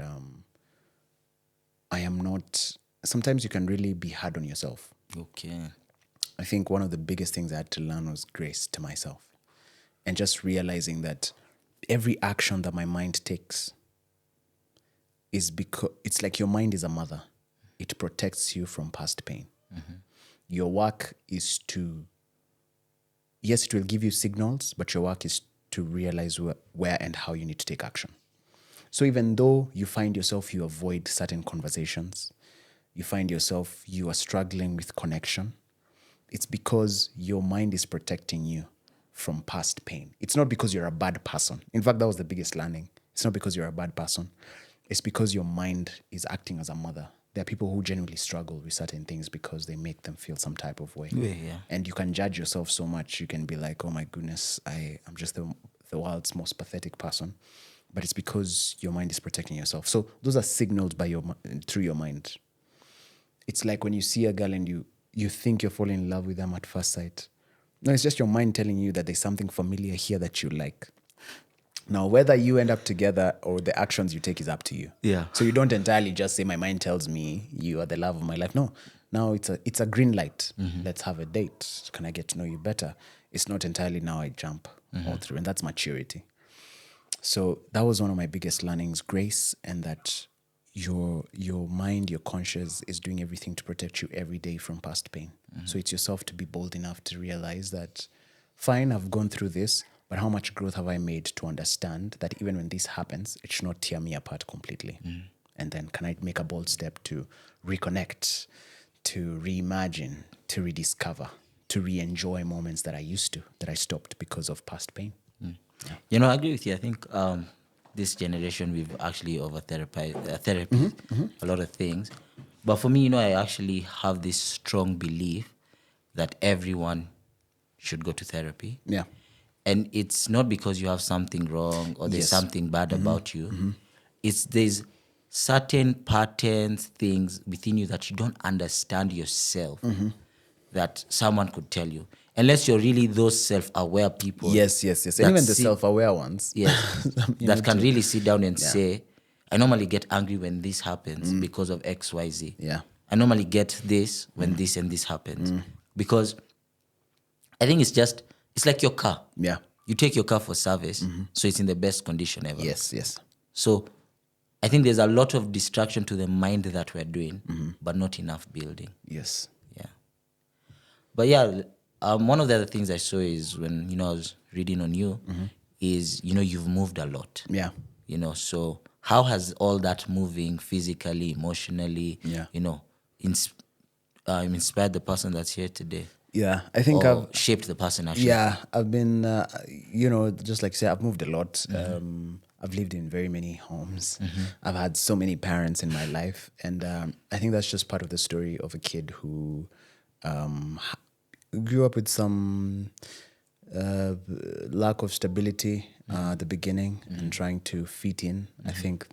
[SPEAKER 2] I am not, sometimes you can really be hard on yourself.
[SPEAKER 1] Okay.
[SPEAKER 2] I think one of the biggest things I had to learn was grace to myself. And just realizing that every action that my mind takes is because it's like your mind is a mother. It protects you from past pain. Your work is to, yes, it will give you signals, but your work is to realize where and how you need to take action. So even though you find yourself, you avoid certain conversations, you find yourself, you are struggling with connection, it's because your mind is protecting you from past pain. It's not because you're a bad person. In fact, that was the biggest learning. It's not because you're a bad person. It's because your mind is acting as a mother. There are people who genuinely struggle with certain things because they make them feel some type of way.
[SPEAKER 1] Yeah.
[SPEAKER 2] And you can judge yourself so much. You can be like, oh my goodness, I'm just the world's most pathetic person. But it's because your mind is protecting yourself. So those are signaled by through your mind. It's like when you see a girl and you think you're falling in love with them at first sight. No, it's just your mind telling you that there's something familiar here that you like. Now, whether you end up together or the actions you take is up to you.
[SPEAKER 1] Yeah.
[SPEAKER 2] So you don't entirely just say, my mind tells me you are the love of my life. No. Now it's a green light. Let's have a date. Can I get to know you better? It's not entirely now I jump all through. And that's maturity. So that was one of my biggest learnings, grace, and that your mind, your conscience is doing everything to protect you every day from past pain. So it's yourself to be bold enough to realize that, fine, I've gone through this, but how much growth have I made to understand that even when this happens, it should not tear me apart completely? And then can I make a bold step to reconnect, to reimagine, to rediscover, to re-enjoy moments that I stopped because of past pain?
[SPEAKER 1] I agree with you. I think this generation, we've actually therapy a lot of things. But for me, I actually have this strong belief that everyone should go to therapy.
[SPEAKER 2] Yeah.
[SPEAKER 1] And it's not because you have something wrong or there's something bad about you. It's there's certain patterns, things within you that you don't understand yourself that someone could tell you. Unless you're really those self-aware people.
[SPEAKER 2] Yes. And even the self-aware ones.
[SPEAKER 1] Yes. that can really sit down and say, I normally get angry when this happens because of X, Y, Z.
[SPEAKER 2] Yeah.
[SPEAKER 1] I normally get this when this and this happens. Because I think it's like your car.
[SPEAKER 2] Yeah.
[SPEAKER 1] You take your car for service, so it's in the best condition ever.
[SPEAKER 2] Yes.
[SPEAKER 1] So I think there's a lot of distraction to the mind that we're doing, but not enough building.
[SPEAKER 2] Yes.
[SPEAKER 1] Yeah. But yeah, one of the other things I saw is when, I was reading on you, is, you've moved a lot.
[SPEAKER 2] Yeah.
[SPEAKER 1] So how has all that moving physically, emotionally, inspired the person that's here today?
[SPEAKER 2] Yeah, I think
[SPEAKER 1] I've shaped the person actually.
[SPEAKER 2] Yeah, I've been, just like you say, I've moved a lot. I've lived in very many homes. I've had so many parents in my life. And I think that's just part of the story of a kid who grew up with some lack of stability at the beginning and trying to fit in. I think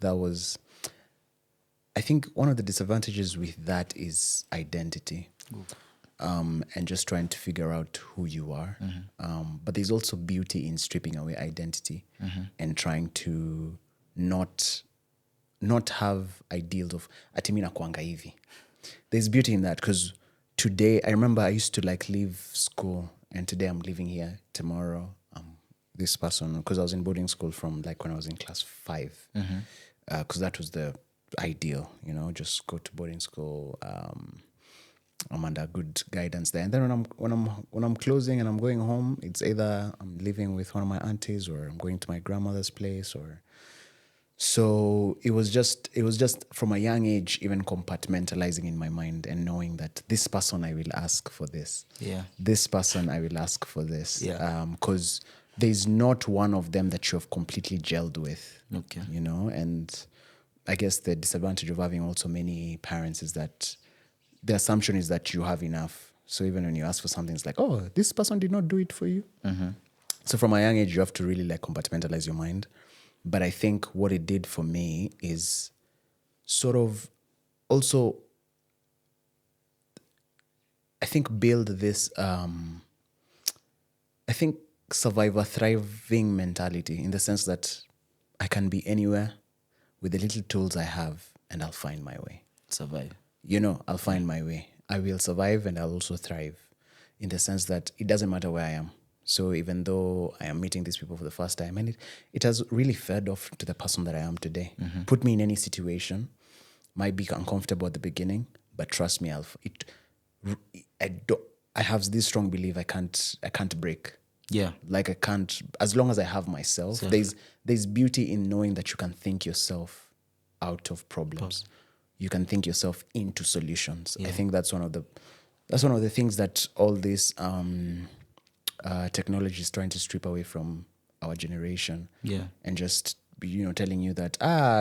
[SPEAKER 2] one of the disadvantages with that is identity. and just trying to figure out who you are. But there's also beauty in stripping away identity and trying to not have ideals of ati mimi nakuanga hivi. There's beauty in that because today, I remember I used to like leave school and today I'm living here. Tomorrow, this person, because I was in boarding school from like when I was in class 5, because that was the ideal, just go to boarding school. I'm under good guidance there. And then when I'm closing and I'm going home, it's either I'm living with one of my aunties or I'm going to my grandmother's place or. So it was just from a young age, even compartmentalizing in my mind and knowing that this person I will ask for this.
[SPEAKER 1] Yeah.
[SPEAKER 2] This person I will ask for this.
[SPEAKER 1] Yeah.
[SPEAKER 2] Because there's not one of them that you have completely gelled with.
[SPEAKER 1] Okay.
[SPEAKER 2] And I guess the disadvantage of having also many parents is that the assumption is that you have enough. So even when you ask for something, it's like, oh, this person did not do it for you. So from a young age, you have to really like compartmentalize your mind. But I think what it did for me is sort of also, I think, build this, survivor thriving mentality in the sense that I can be anywhere with the little tools I have and I'll find my way.
[SPEAKER 1] Survive.
[SPEAKER 2] I'll find my way. I will survive and I'll also thrive in the sense that it doesn't matter where I am. So even though I am meeting these people for the first time, and it has really fed off to the person that I am today. Put me in any situation, might be uncomfortable at the beginning, but trust me, I have this strong belief I can't break.
[SPEAKER 1] Yeah.
[SPEAKER 2] Like I can't, as long as I have myself. So, there's beauty in knowing that you can think yourself out of problems. You can think yourself into solutions. Yeah. I think that's one of the things that all this technology is trying to strip away from our generation.
[SPEAKER 1] Yeah.
[SPEAKER 2] And just telling you that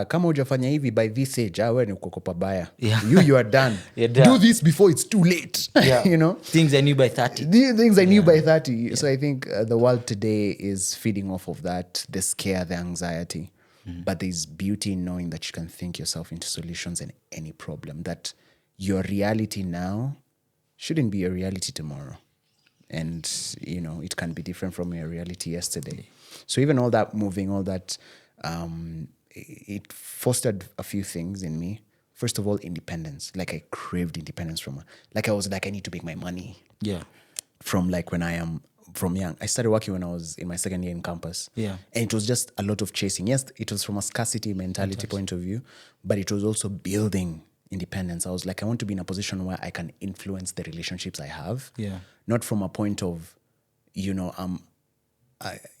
[SPEAKER 2] kama hujafanya hivi by this age, wewe ni uko pabaya.
[SPEAKER 1] Yeah.
[SPEAKER 2] You are done. Do this before it's too late.
[SPEAKER 1] Yeah. Things I knew by 30.
[SPEAKER 2] Things I knew by 30. Yeah. So I think the world today is feeding off of that, the scare, the anxiety. But there's beauty in knowing that you can think yourself into solutions in any problem, that your reality now shouldn't be your reality tomorrow. And, it can be different from your reality yesterday. So even all that moving, all that, it fostered a few things in me. First of all, independence. Like I craved independence I was like, I need to make my money.
[SPEAKER 1] Yeah.
[SPEAKER 2] From like when I am from young. I started working when I was in my second year in campus.
[SPEAKER 1] Yeah.
[SPEAKER 2] And it was just a lot of chasing. Yes, it was from a scarcity mentality point of view, but it was also building independence. I was like, I want to be in a position where I can influence the relationships I have.
[SPEAKER 1] Yeah.
[SPEAKER 2] Not from a point of,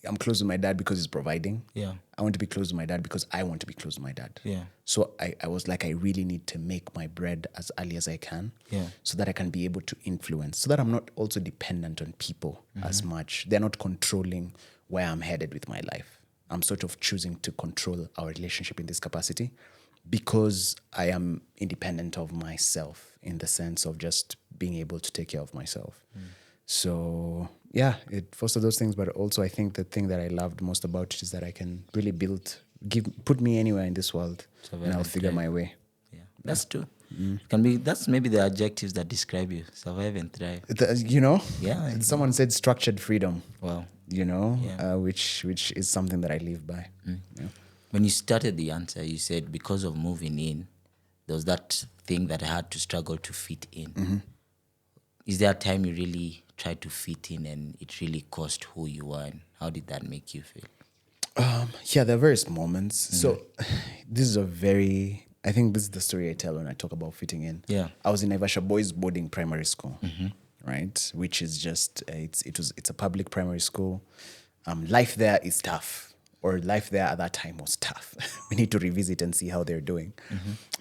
[SPEAKER 2] I'm close to my dad because he's providing.
[SPEAKER 1] Yeah.
[SPEAKER 2] I want to be close to my dad because I want to be close to my dad.
[SPEAKER 1] Yeah.
[SPEAKER 2] So I was like, I really need to make my bread as early as I can.
[SPEAKER 1] Yeah.
[SPEAKER 2] So that I can be able to influence, so that I'm not also dependent on people as much. They're not controlling where I'm headed with my life. I'm sort of choosing to control our relationship in this capacity because I am independent of myself in the sense of just being able to take care of myself. So yeah, it fostered those things, but also I think the thing that I loved most about it is that I can really put me anywhere in this world and I'll figure my way.
[SPEAKER 1] Yeah, that's true. That's maybe the adjectives that describe you: survive and thrive.
[SPEAKER 2] Yeah. Someone said structured freedom.
[SPEAKER 1] Wow.
[SPEAKER 2] Which is something that I live by. Yeah.
[SPEAKER 1] When you started the answer, you said because of moving in, there was that thing that I had to struggle to fit in. Is there a time you really tried to fit in and it really cost who you are? And how did that make you feel?
[SPEAKER 2] Yeah, there are various moments. So I think this is the story I tell when I talk about fitting in.
[SPEAKER 1] Yeah.
[SPEAKER 2] I was in Naivasha Boys Boarding Primary School, right? Which is just, it's a public primary school. Life there is tough. Or life there at that time was tough. We need to revisit and see how they're doing.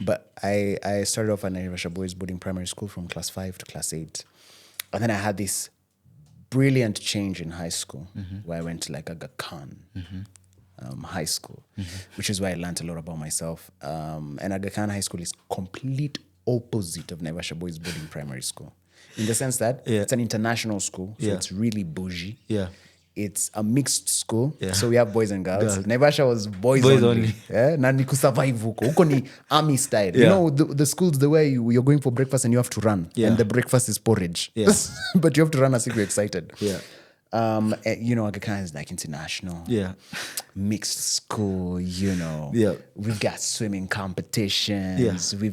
[SPEAKER 2] But I started off at Naivasha Boys Boarding Primary School from class 5 to class 8. And then I had this brilliant change in high school where I went to like Aga Khan High School, which is where I learned a lot about myself. And Aga Khan High School is complete opposite of Naivasha Boys Boarding Primary School. In the sense that it's an international school, so it's really bougie.
[SPEAKER 1] Yeah.
[SPEAKER 2] it's a mixed school.
[SPEAKER 1] Yeah.
[SPEAKER 2] So we have boys and girls.
[SPEAKER 1] Girls.
[SPEAKER 2] Naivasha was boys
[SPEAKER 1] Boys
[SPEAKER 2] only.
[SPEAKER 1] only.
[SPEAKER 2] Yeah? Na ni kusurvive huko. Huko ni army style. You
[SPEAKER 1] Yeah.
[SPEAKER 2] know, the schools, the way you're going for breakfast and you have to run.
[SPEAKER 1] Yeah.
[SPEAKER 2] And the breakfast is porridge.
[SPEAKER 1] Yeah.
[SPEAKER 2] But you have to run as if you're excited.
[SPEAKER 1] Yeah.
[SPEAKER 2] You know, Aga Khan is like international.
[SPEAKER 1] Yeah.
[SPEAKER 2] Mixed school, you know.
[SPEAKER 1] Yeah.
[SPEAKER 2] We've got swimming competitions.
[SPEAKER 1] Yeah.
[SPEAKER 2] We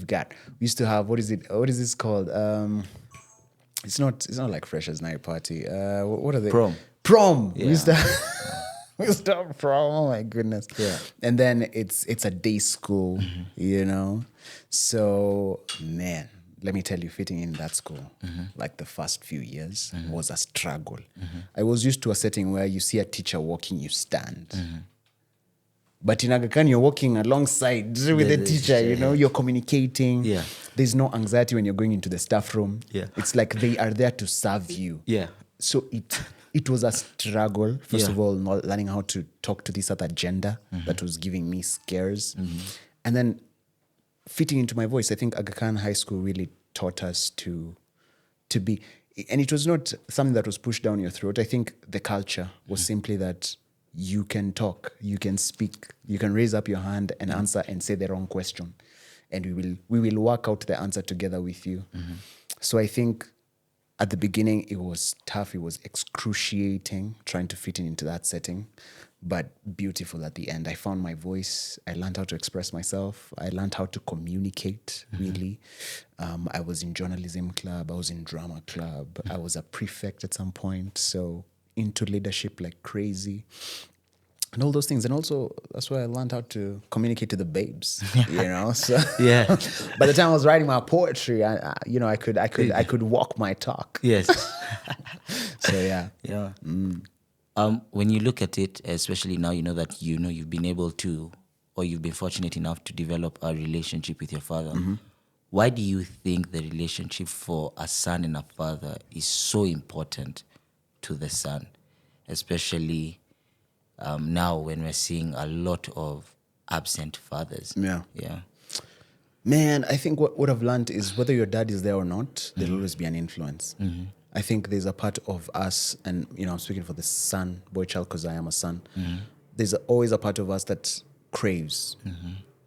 [SPEAKER 2] used to have, what is this called? It's not like Freshers Night Party. What are they? Prom.
[SPEAKER 1] Yeah.
[SPEAKER 2] We used to have prom. Oh my goodness.
[SPEAKER 1] Yeah.
[SPEAKER 2] And then it's a day school, you know. So man, let me tell you, fitting in that school, like the first few years was a struggle. I was used to a setting where you see a teacher walking, you stand. But in Aga Khan, you're walking alongside with the teacher, you know, you're communicating.
[SPEAKER 1] Yeah.
[SPEAKER 2] There's no anxiety when you're going into the staff room.
[SPEAKER 1] Yeah.
[SPEAKER 2] It's like they are there to serve you.
[SPEAKER 1] Yeah.
[SPEAKER 2] So it was a struggle, first of all, not learning how to talk to this other gender that was giving me scares. And then fitting into my voice. I think Aga Khan High School really taught us to be, and it was not something that was pushed down your throat. I think the culture was simply that you can talk, you can speak, you can raise up your hand and answer and say the wrong question, and we will work out the answer together with you. So I think at the beginning it was tough, it was excruciating trying to fit into that setting, but beautiful at the end. I found my voice, I learned how to express myself, I learned how to communicate really. I was in journalism club, I was in drama club, I was a prefect at some point, so into leadership like crazy and all those things. And also that's where I learned how to communicate to the babes, you know. So
[SPEAKER 1] Yeah.
[SPEAKER 2] by the time I was writing my poetry, I could walk my talk.
[SPEAKER 1] Yes.
[SPEAKER 2] So yeah.
[SPEAKER 1] Yeah. When you look at it, especially now, you know that you've been able to, or you've been fortunate enough to develop a relationship with your father. Why do you think the relationship for a son and a father is so important to the son, especially now when we're seeing a lot of absent fathers?
[SPEAKER 2] Yeah.
[SPEAKER 1] Yeah.
[SPEAKER 2] Man, I think what I've learned is whether your dad is there or not, there'll always be an influence. I think there's a part of us, and I'm speaking for the son, boy child, because I am a son. There's always a part of us that craves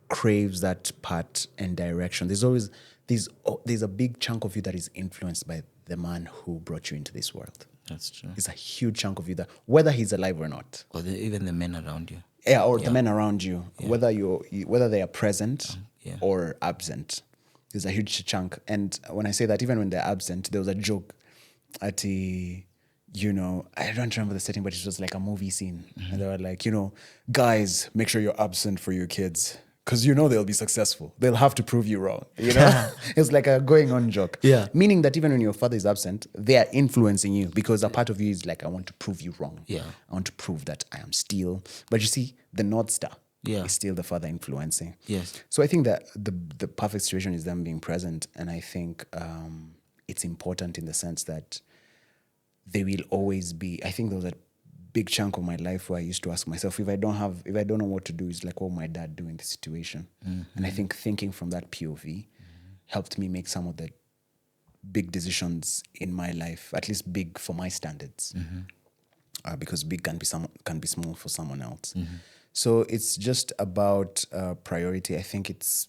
[SPEAKER 2] that part and direction. There's a big chunk of you that is influenced by the man who brought you into this world.
[SPEAKER 1] That's true.
[SPEAKER 2] It's a huge chunk of you that, whether he's alive or not.
[SPEAKER 1] Or even the men around you.
[SPEAKER 2] Yeah, or the men around you, whether they are present or absent. There's a huge chunk. And when I say that, even when they're absent, there was a joke at the, I don't remember the setting, but it was like a movie scene. And they were like, guys, make sure you're absent for your kids, because they'll be successful. They'll have to prove you wrong. It's like a going on joke.
[SPEAKER 1] Yeah.
[SPEAKER 2] Meaning that even when your father is absent, they are influencing you, because a part of you is like, I want to prove you wrong.
[SPEAKER 1] Yeah.
[SPEAKER 2] I want to prove that I am still. But you see, the North Star is still the father influencing.
[SPEAKER 1] Yes.
[SPEAKER 2] So I think that the perfect situation is them being present. And I think it's important in the sense that they will always be. I think there was a big chunk of my life where I used to ask myself, if I don't know what to do, it's like, what would my dad do in this situation? And I think thinking from that POV helped me make some of the big decisions in my life, at least big for my standards, because big can be small for someone else. So it's just about priority. I think it's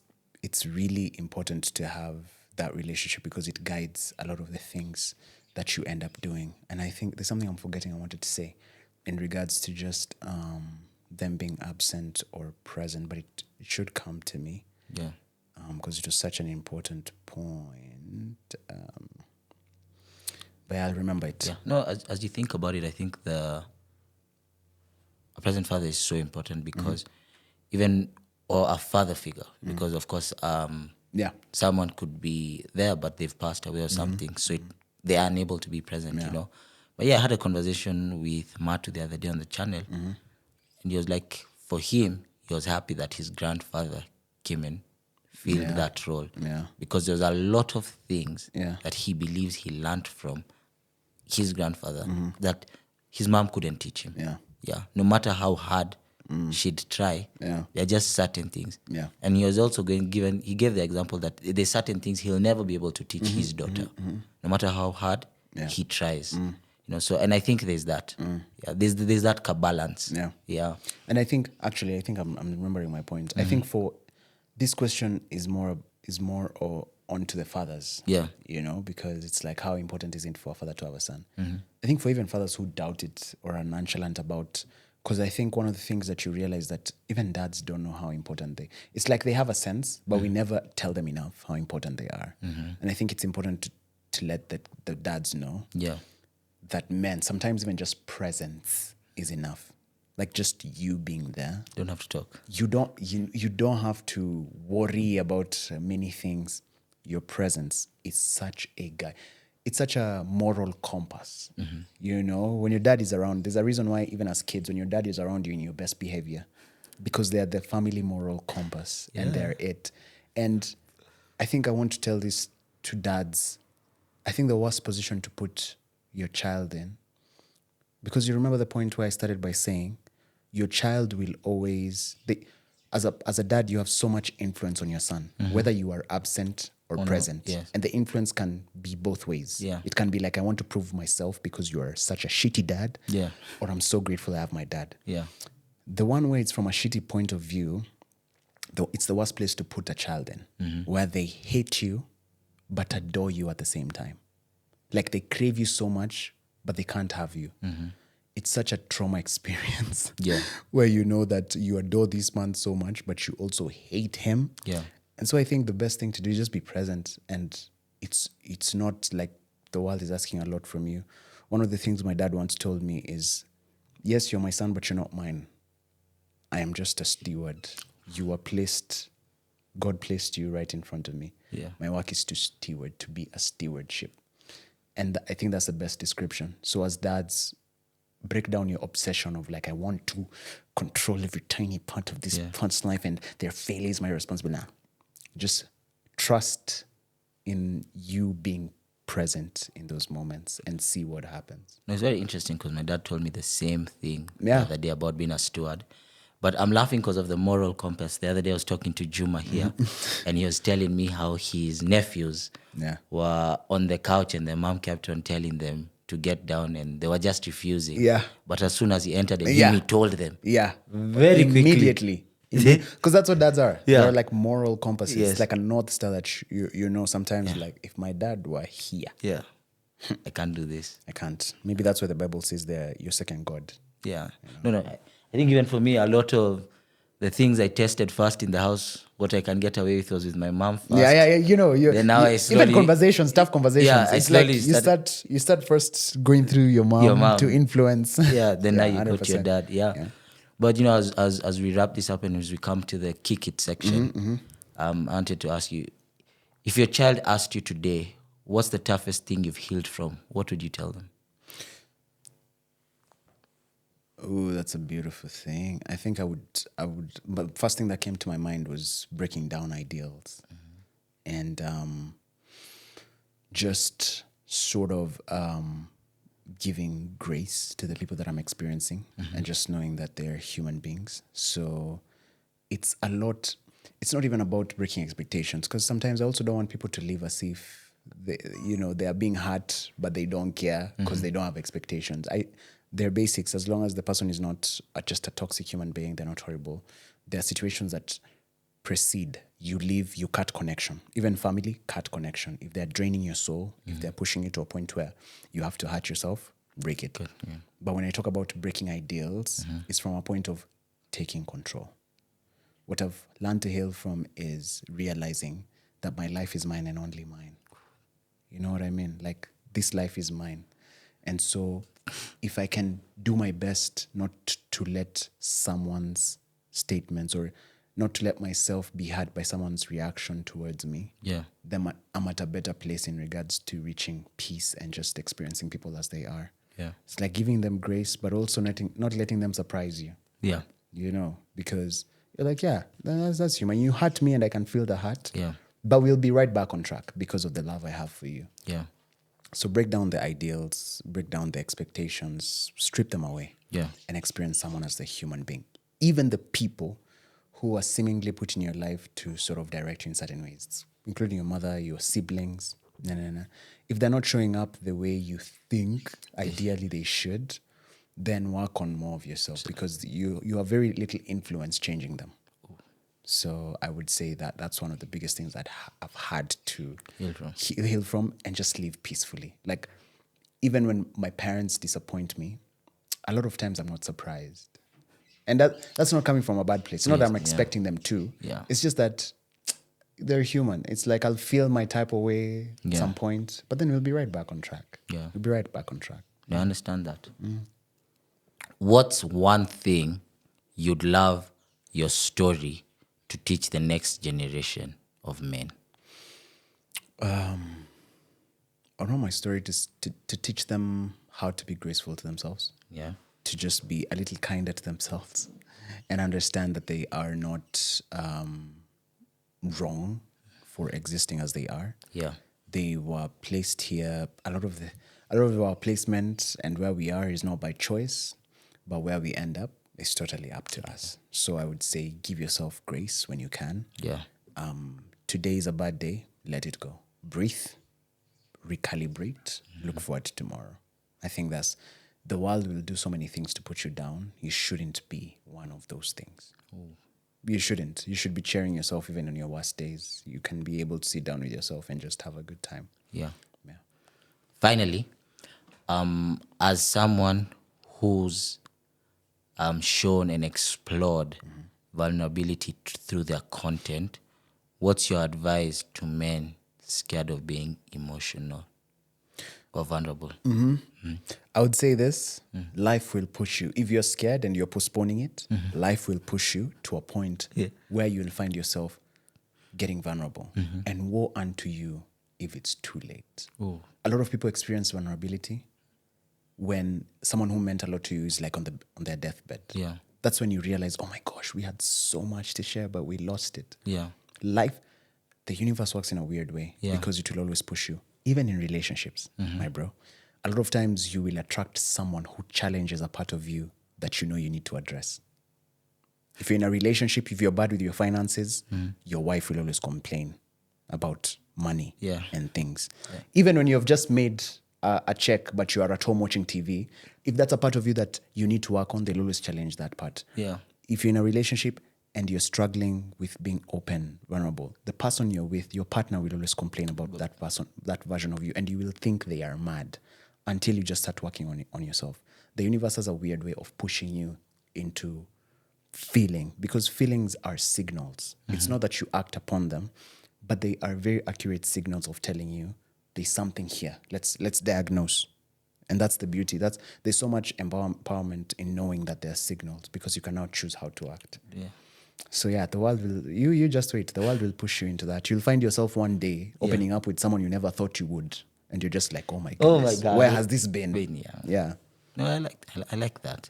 [SPEAKER 2] really important to have that relationship, because it guides a lot of the things that you end up doing. And I think there's something I'm forgetting I wanted to say in regards to just them being absent or present, but it should come to me.
[SPEAKER 1] Yeah.
[SPEAKER 2] Because it was such an important point. But I'll remember it.
[SPEAKER 1] Yeah. No, as you think about it, I think a present father is so important, because or a father figure, because of course, someone could be there, but they've passed away or something. So they are unable to be present, But I had a conversation with Matu the other day on the channel, and he was like, for him, he was happy that his grandfather came and filled that role, because there was a lot of things that he believes he learned from his grandfather that his mom couldn't teach him. No matter how hard she'd try, there are just certain things. And he was also he gave the example that there's certain things he'll never be able to teach his daughter, no matter how hard he tries. So, and I think there's that. Yeah, there's that balance. Yeah.
[SPEAKER 2] And I think I'm remembering my point. I think for this question is more onto the fathers.
[SPEAKER 1] Yeah.
[SPEAKER 2] Because it's like, how important is it for a father to have a son? I think for even fathers who doubt it or are nonchalant about, because I think one of the things that you realize that even dads don't know how important it's like they have a sense, but we never tell them enough how important they are. And I think it's important to let the dads know.
[SPEAKER 1] Yeah.
[SPEAKER 2] That men, sometimes even just presence is enough. Like just you being there.
[SPEAKER 1] Don't have to talk.
[SPEAKER 2] You don't have to worry about many things. Your presence is such a guy. It's such a moral compass. When your dad is around, there's a reason why even as kids, when your dad is around you in your best behavior, because they're the family moral compass and they're it. And I think I want to tell this to dads. I think the worst position to put your child in, because you remember the point where I started by saying your child will always, as a dad, you have so much influence on your son, whether you are absent or present.
[SPEAKER 1] No. Yes.
[SPEAKER 2] And the influence can be both ways.
[SPEAKER 1] Yeah.
[SPEAKER 2] It can be like, I want to prove myself because you are such a shitty dad.
[SPEAKER 1] Yeah.
[SPEAKER 2] Or I'm so grateful I have my dad.
[SPEAKER 1] Yeah.
[SPEAKER 2] The one way it's from a shitty point of view, though, it's the worst place to put a child in, where they hate you but adore you at the same time. Like they crave you so much, but they can't have you. It's such a trauma experience.
[SPEAKER 1] Yeah.
[SPEAKER 2] Where you know that you adore this man so much, but you also hate him.
[SPEAKER 1] Yeah.
[SPEAKER 2] And so I think the best thing to do is just be present. And it's not like the world is asking a lot from you. One of the things my dad once told me is, yes, you're my son, but you're not mine. I am just a steward. You are God placed you right in front of me.
[SPEAKER 1] Yeah.
[SPEAKER 2] My work is to be a stewardship. And I think that's the best description. So as dads, break down your obsession of like, I want to control every tiny part of this person's life and their failure is my responsibility. Nah. Just trust in you being present in those moments and see what happens.
[SPEAKER 1] No, it's very interesting because my dad told me the same thing the
[SPEAKER 2] Yeah.
[SPEAKER 1] other day about being a steward. But I'm laughing because of the moral compass. The other day I was talking to Juma here and he was telling me how his nephews were on the couch and their mom kept on telling them to get down and they were just refusing.
[SPEAKER 2] Yeah.
[SPEAKER 1] But as soon as he entered the gym, he told them.
[SPEAKER 2] Yeah.
[SPEAKER 1] Very quickly.
[SPEAKER 2] Immediately. Because that's what dads are.
[SPEAKER 1] Yeah.
[SPEAKER 2] They're like moral compasses.
[SPEAKER 1] Yes.
[SPEAKER 2] It's like a North Star that you know sometimes like, if my dad were here,
[SPEAKER 1] I can't do this.
[SPEAKER 2] I can't. Maybe that's where the Bible says they're your second God.
[SPEAKER 1] Yeah. No. I think even for me, a lot of the things I tested first in the house, what I can get away with was with my mom first.
[SPEAKER 2] Yeah.
[SPEAKER 1] Then now I slowly,
[SPEAKER 2] even conversations, tough conversations.
[SPEAKER 1] Yeah, I
[SPEAKER 2] it's like
[SPEAKER 1] slowly
[SPEAKER 2] you start first going through your mom to influence.
[SPEAKER 1] Yeah, then now you
[SPEAKER 2] 100%.
[SPEAKER 1] go to your dad. Yeah. But as we wrap this up and as we come to the kick it section, I wanted to ask you, if your child asked you today, what's the toughest thing you've healed from? What would you tell them?
[SPEAKER 2] Oh, that's a beautiful thing. I think I would, but first thing that came to my mind was breaking down ideals and just sort of giving grace to the people that I'm experiencing and just knowing that they're human beings. So it's a lot. It's not even about breaking expectations, because sometimes I also don't want people to live as if they are being hurt, but they don't care because they don't have expectations. They're basics. As long as the person is not just a toxic human being, they're not horrible. There are situations that precede. You leave, you cut connection. Even family, cut connection. If they're draining your soul, if they're pushing you to a point where you have to hurt yourself, break it. But when I talk about breaking ideals, it's from a point of taking control. What I've learned to heal from is realizing that my life is mine and only mine. You know what I mean? Like, this life is mine. And so if I can do my best not to let someone's statements or not to let myself be hurt by someone's reaction towards me, then I'm at a better place in regards to reaching peace and just experiencing people as they are. It's like giving them grace, but also not letting them surprise you. Because you're like, that's human. You hurt me and I can feel the hurt. But we'll be right back on track because of the love I have for you. So break down the ideals, break down the expectations, strip them away, and experience someone as a human being. Even the people who are seemingly put in your life to sort of direct you in certain ways, including your mother, your siblings, No. If they're not showing up the way you think ideally they should, then work on more of yourself because you have very little influence changing them. So I would say that that's one of the biggest things that I've had to heal from and just live peacefully. Like, even when my parents disappoint me, a lot of times I'm not surprised. And that's not coming from a bad place. It's not that I'm expecting them to.
[SPEAKER 1] Yeah.
[SPEAKER 2] It's just that they're human. It's like I'll feel my type of way at some point, but then we'll be right back on track.
[SPEAKER 1] Yeah.
[SPEAKER 2] We'll be right back on track.
[SPEAKER 1] I understand that. What's one thing you'd love your story to teach the next generation of men?
[SPEAKER 2] I want my story to teach them how to be graceful to themselves.
[SPEAKER 1] Yeah.
[SPEAKER 2] To just be a little kinder to themselves and understand that they are not wrong for existing as they are.
[SPEAKER 1] Yeah.
[SPEAKER 2] They were placed here. A lot of our placement and where we are is not by choice, but where we end up is totally up to us. So I would say give yourself grace when you can.
[SPEAKER 1] Yeah.
[SPEAKER 2] Today is a bad day. Let it go. Breathe, recalibrate, look forward to tomorrow. I think the world will do so many things to put you down. You shouldn't be one of those things. You shouldn't. You should be cheering yourself even on your worst days. You can be able to sit down with yourself and just have a good time.
[SPEAKER 1] Yeah.
[SPEAKER 2] Yeah.
[SPEAKER 1] Finally, as someone who's shown and explored vulnerability through their content, what's your advice to men scared of being emotional or vulnerable?
[SPEAKER 2] I would say this, life will push you. If you're scared and you're postponing it, life will push you to a point where you'll find yourself getting vulnerable. And woe unto you if it's too late.
[SPEAKER 1] Ooh.
[SPEAKER 2] A lot of people experience vulnerability when someone who meant a lot to you is like on their deathbed.
[SPEAKER 1] Yeah.
[SPEAKER 2] That's when you realize, oh my gosh, we had so much to share, but we lost it.
[SPEAKER 1] Yeah.
[SPEAKER 2] Life, the universe works in a weird way because it will always push you, even in relationships, my bro. A lot of times you will attract someone who challenges a part of you that you know you need to address. If you're in a relationship, if you're bad with your finances, your wife will always complain about money and things. Even when you've just made a check, but you are at home watching TV, if that's a part of you that you need to work on, they'll always challenge that part.
[SPEAKER 1] Yeah.
[SPEAKER 2] If you're in a relationship and you're struggling with being open, vulnerable, the person you're with, your partner will always complain about that person, that version of you, and you will think they are mad until you just start working on yourself. The universe has a weird way of pushing you into feeling, because feelings are signals. It's not that you act upon them, but they are very accurate signals of telling you there's something here. Let's diagnose. And that's the beauty. There's so much empowerment in knowing that there are signals, because you can now choose how to act.
[SPEAKER 1] Yeah.
[SPEAKER 2] So yeah, the world will, you just wait. The world will push you into that. You'll find yourself one day opening up with someone you never thought you would. And you're just like, oh my goodness,
[SPEAKER 1] God,
[SPEAKER 2] where has this been? Yeah.
[SPEAKER 1] No, I like that.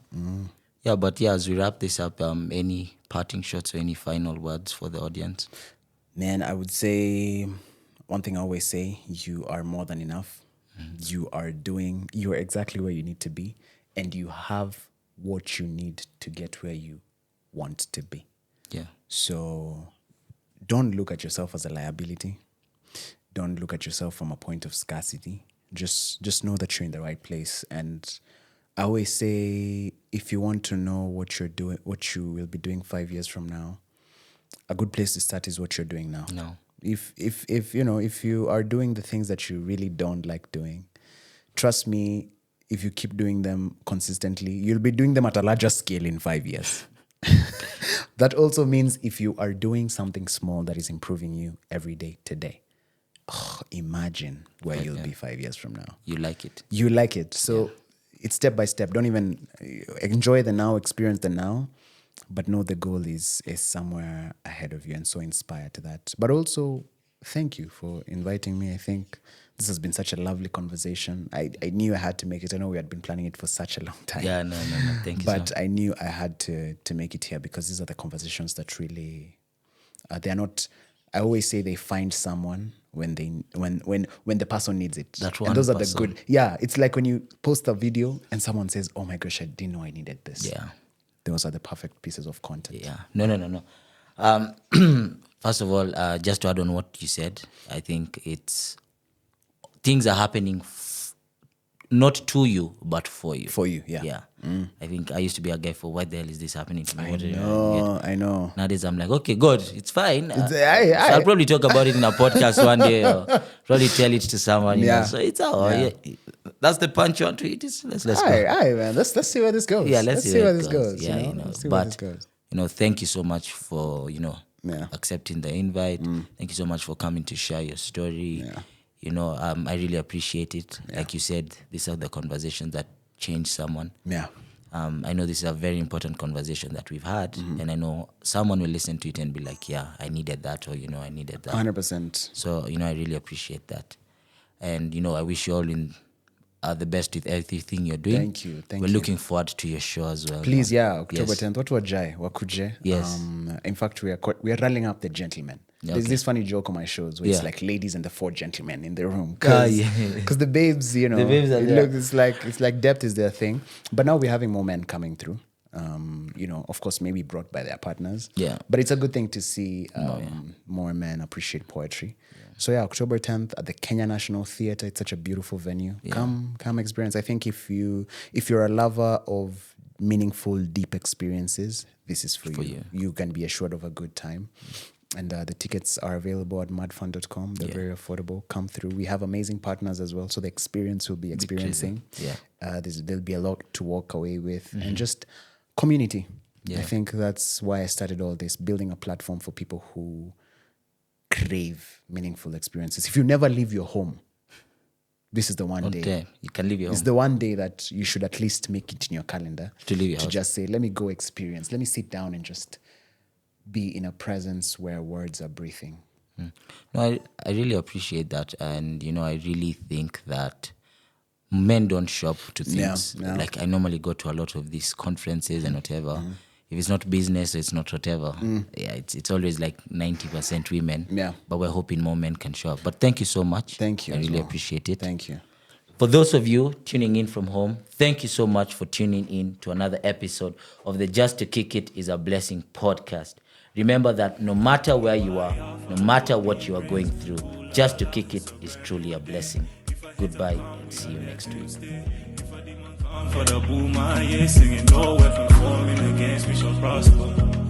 [SPEAKER 1] Yeah, but as we wrap this up, any parting shots or any final words for the audience?
[SPEAKER 2] Man, I would say one thing I always say, you are more than enough. You are exactly where you need to be, and you have what you need to get where you want to be.
[SPEAKER 1] Yeah.
[SPEAKER 2] So don't look at yourself as a liability. Don't look at yourself from a point of scarcity. Just know that you're in the right place. And I always say, if you want to know what you're doing, what you will be doing 5 years from now, a good place to start is what you're doing now.
[SPEAKER 1] No.
[SPEAKER 2] If you are doing the things that you really don't like doing, trust me, if you keep doing them consistently, you'll be doing them at a larger scale in 5 years. That also means if you are doing something small that is improving you every day today, imagine where you'll be 5 years from now.
[SPEAKER 1] You like it.
[SPEAKER 2] You like it. So it's step by step. Don't even enjoy the now, experience the now, but know the goal is somewhere ahead of you, and so inspired to that. But also, thank you for inviting me. I think this has been such a lovely conversation. I knew I had to make it. I know we had been planning it for such a long time.
[SPEAKER 1] Yeah, no. Thank you.
[SPEAKER 2] But I knew I had to make it here, because these are the conversations that really, they're not. I always say they find someone when the person needs it.
[SPEAKER 1] That one
[SPEAKER 2] and those
[SPEAKER 1] person.
[SPEAKER 2] are the good. Yeah, it's like when you post a video and someone says, "Oh my gosh, I didn't know I needed this."
[SPEAKER 1] Yeah.
[SPEAKER 2] Those are the perfect pieces of content.
[SPEAKER 1] Yeah. No. First of all, just to add on what you said, I think it's things are happening not to you, but for you.
[SPEAKER 2] For you, yeah.
[SPEAKER 1] Yeah. I think I used to be a guy for what the hell is this happening to me?
[SPEAKER 2] I know.
[SPEAKER 1] Nowadays I'm like, okay, God, it's fine. So
[SPEAKER 2] aye.
[SPEAKER 1] I'll probably talk about it in a podcast one day, or probably tell it to someone. You know? So it's all. Yeah. That's the punch you want to eat. Let's go.
[SPEAKER 2] Aye, man. Let's see where this goes.
[SPEAKER 1] Yeah, let's see where this
[SPEAKER 2] goes.
[SPEAKER 1] Yeah,
[SPEAKER 2] you know? Let's see where this goes.
[SPEAKER 1] Thank you so much for
[SPEAKER 2] Yeah.
[SPEAKER 1] accepting the invite. Thank you so much for coming to share your story.
[SPEAKER 2] Yeah.
[SPEAKER 1] I really appreciate it. Like you said, these are the conversations that change someone.
[SPEAKER 2] Yeah.
[SPEAKER 1] I know this is a very important conversation that we've had, and I know someone will listen to it and be like, yeah, I needed that, or, I needed that.
[SPEAKER 2] 100%.
[SPEAKER 1] So, I really appreciate that. And, I wish you all the best with everything you're doing.
[SPEAKER 2] Thank you.
[SPEAKER 1] We're looking forward to your show as well.
[SPEAKER 2] Please, October 10th. What wajai? Wakuje.
[SPEAKER 1] Yes.
[SPEAKER 2] In fact, we are rallying up the gentlemen. There's this funny joke on my shows where it's like ladies and the 4 gentlemen in the room. Because the babes, the babes are it's like depth is their thing. But now we're having more men coming through. Of course, maybe brought by their partners.
[SPEAKER 1] Yeah.
[SPEAKER 2] But it's a good thing to see more men appreciate poetry. So October 10th at the Kenya National Theatre. It's such a beautiful venue. Yeah. Come experience. I think if you're a lover of meaningful, deep experiences, this is for you. You can be assured of a good time. And the tickets are available at madfund.com. They're very affordable. Come through. We have amazing partners as well. So the experience will be experiencing. There'll be a lot to walk away with. And just community. Yeah. I think that's why I started all this, building a platform for people who crave meaningful experiences. If you never leave your home, this is the one day.
[SPEAKER 1] You can leave your home.
[SPEAKER 2] It's the one day that you should at least make it in your calendar.
[SPEAKER 1] To leave your house.
[SPEAKER 2] Just say, let me go experience. Let me sit down and just be in a presence where words are breathing.
[SPEAKER 1] No, I really appreciate that. And, I really think that men don't show up to things.
[SPEAKER 2] Yeah.
[SPEAKER 1] Like, I normally go to a lot of these conferences and whatever. If it's not business, it's not whatever. Yeah, it's always like 90% women.
[SPEAKER 2] Yeah.
[SPEAKER 1] But we're hoping more men can show up. But thank you so much.
[SPEAKER 2] Thank you.
[SPEAKER 1] I really appreciate it.
[SPEAKER 2] Thank you.
[SPEAKER 1] For those of you tuning in from home, thank you so much for tuning in to another episode of the Just to Kick It is a Blessing podcast. Remember that no matter where you are, no matter what you are going through, Just to Kick It is truly a blessing. Goodbye and see you next week.
[SPEAKER 3] For the boomer, yeah, singing no weapon forming against me shall prosper.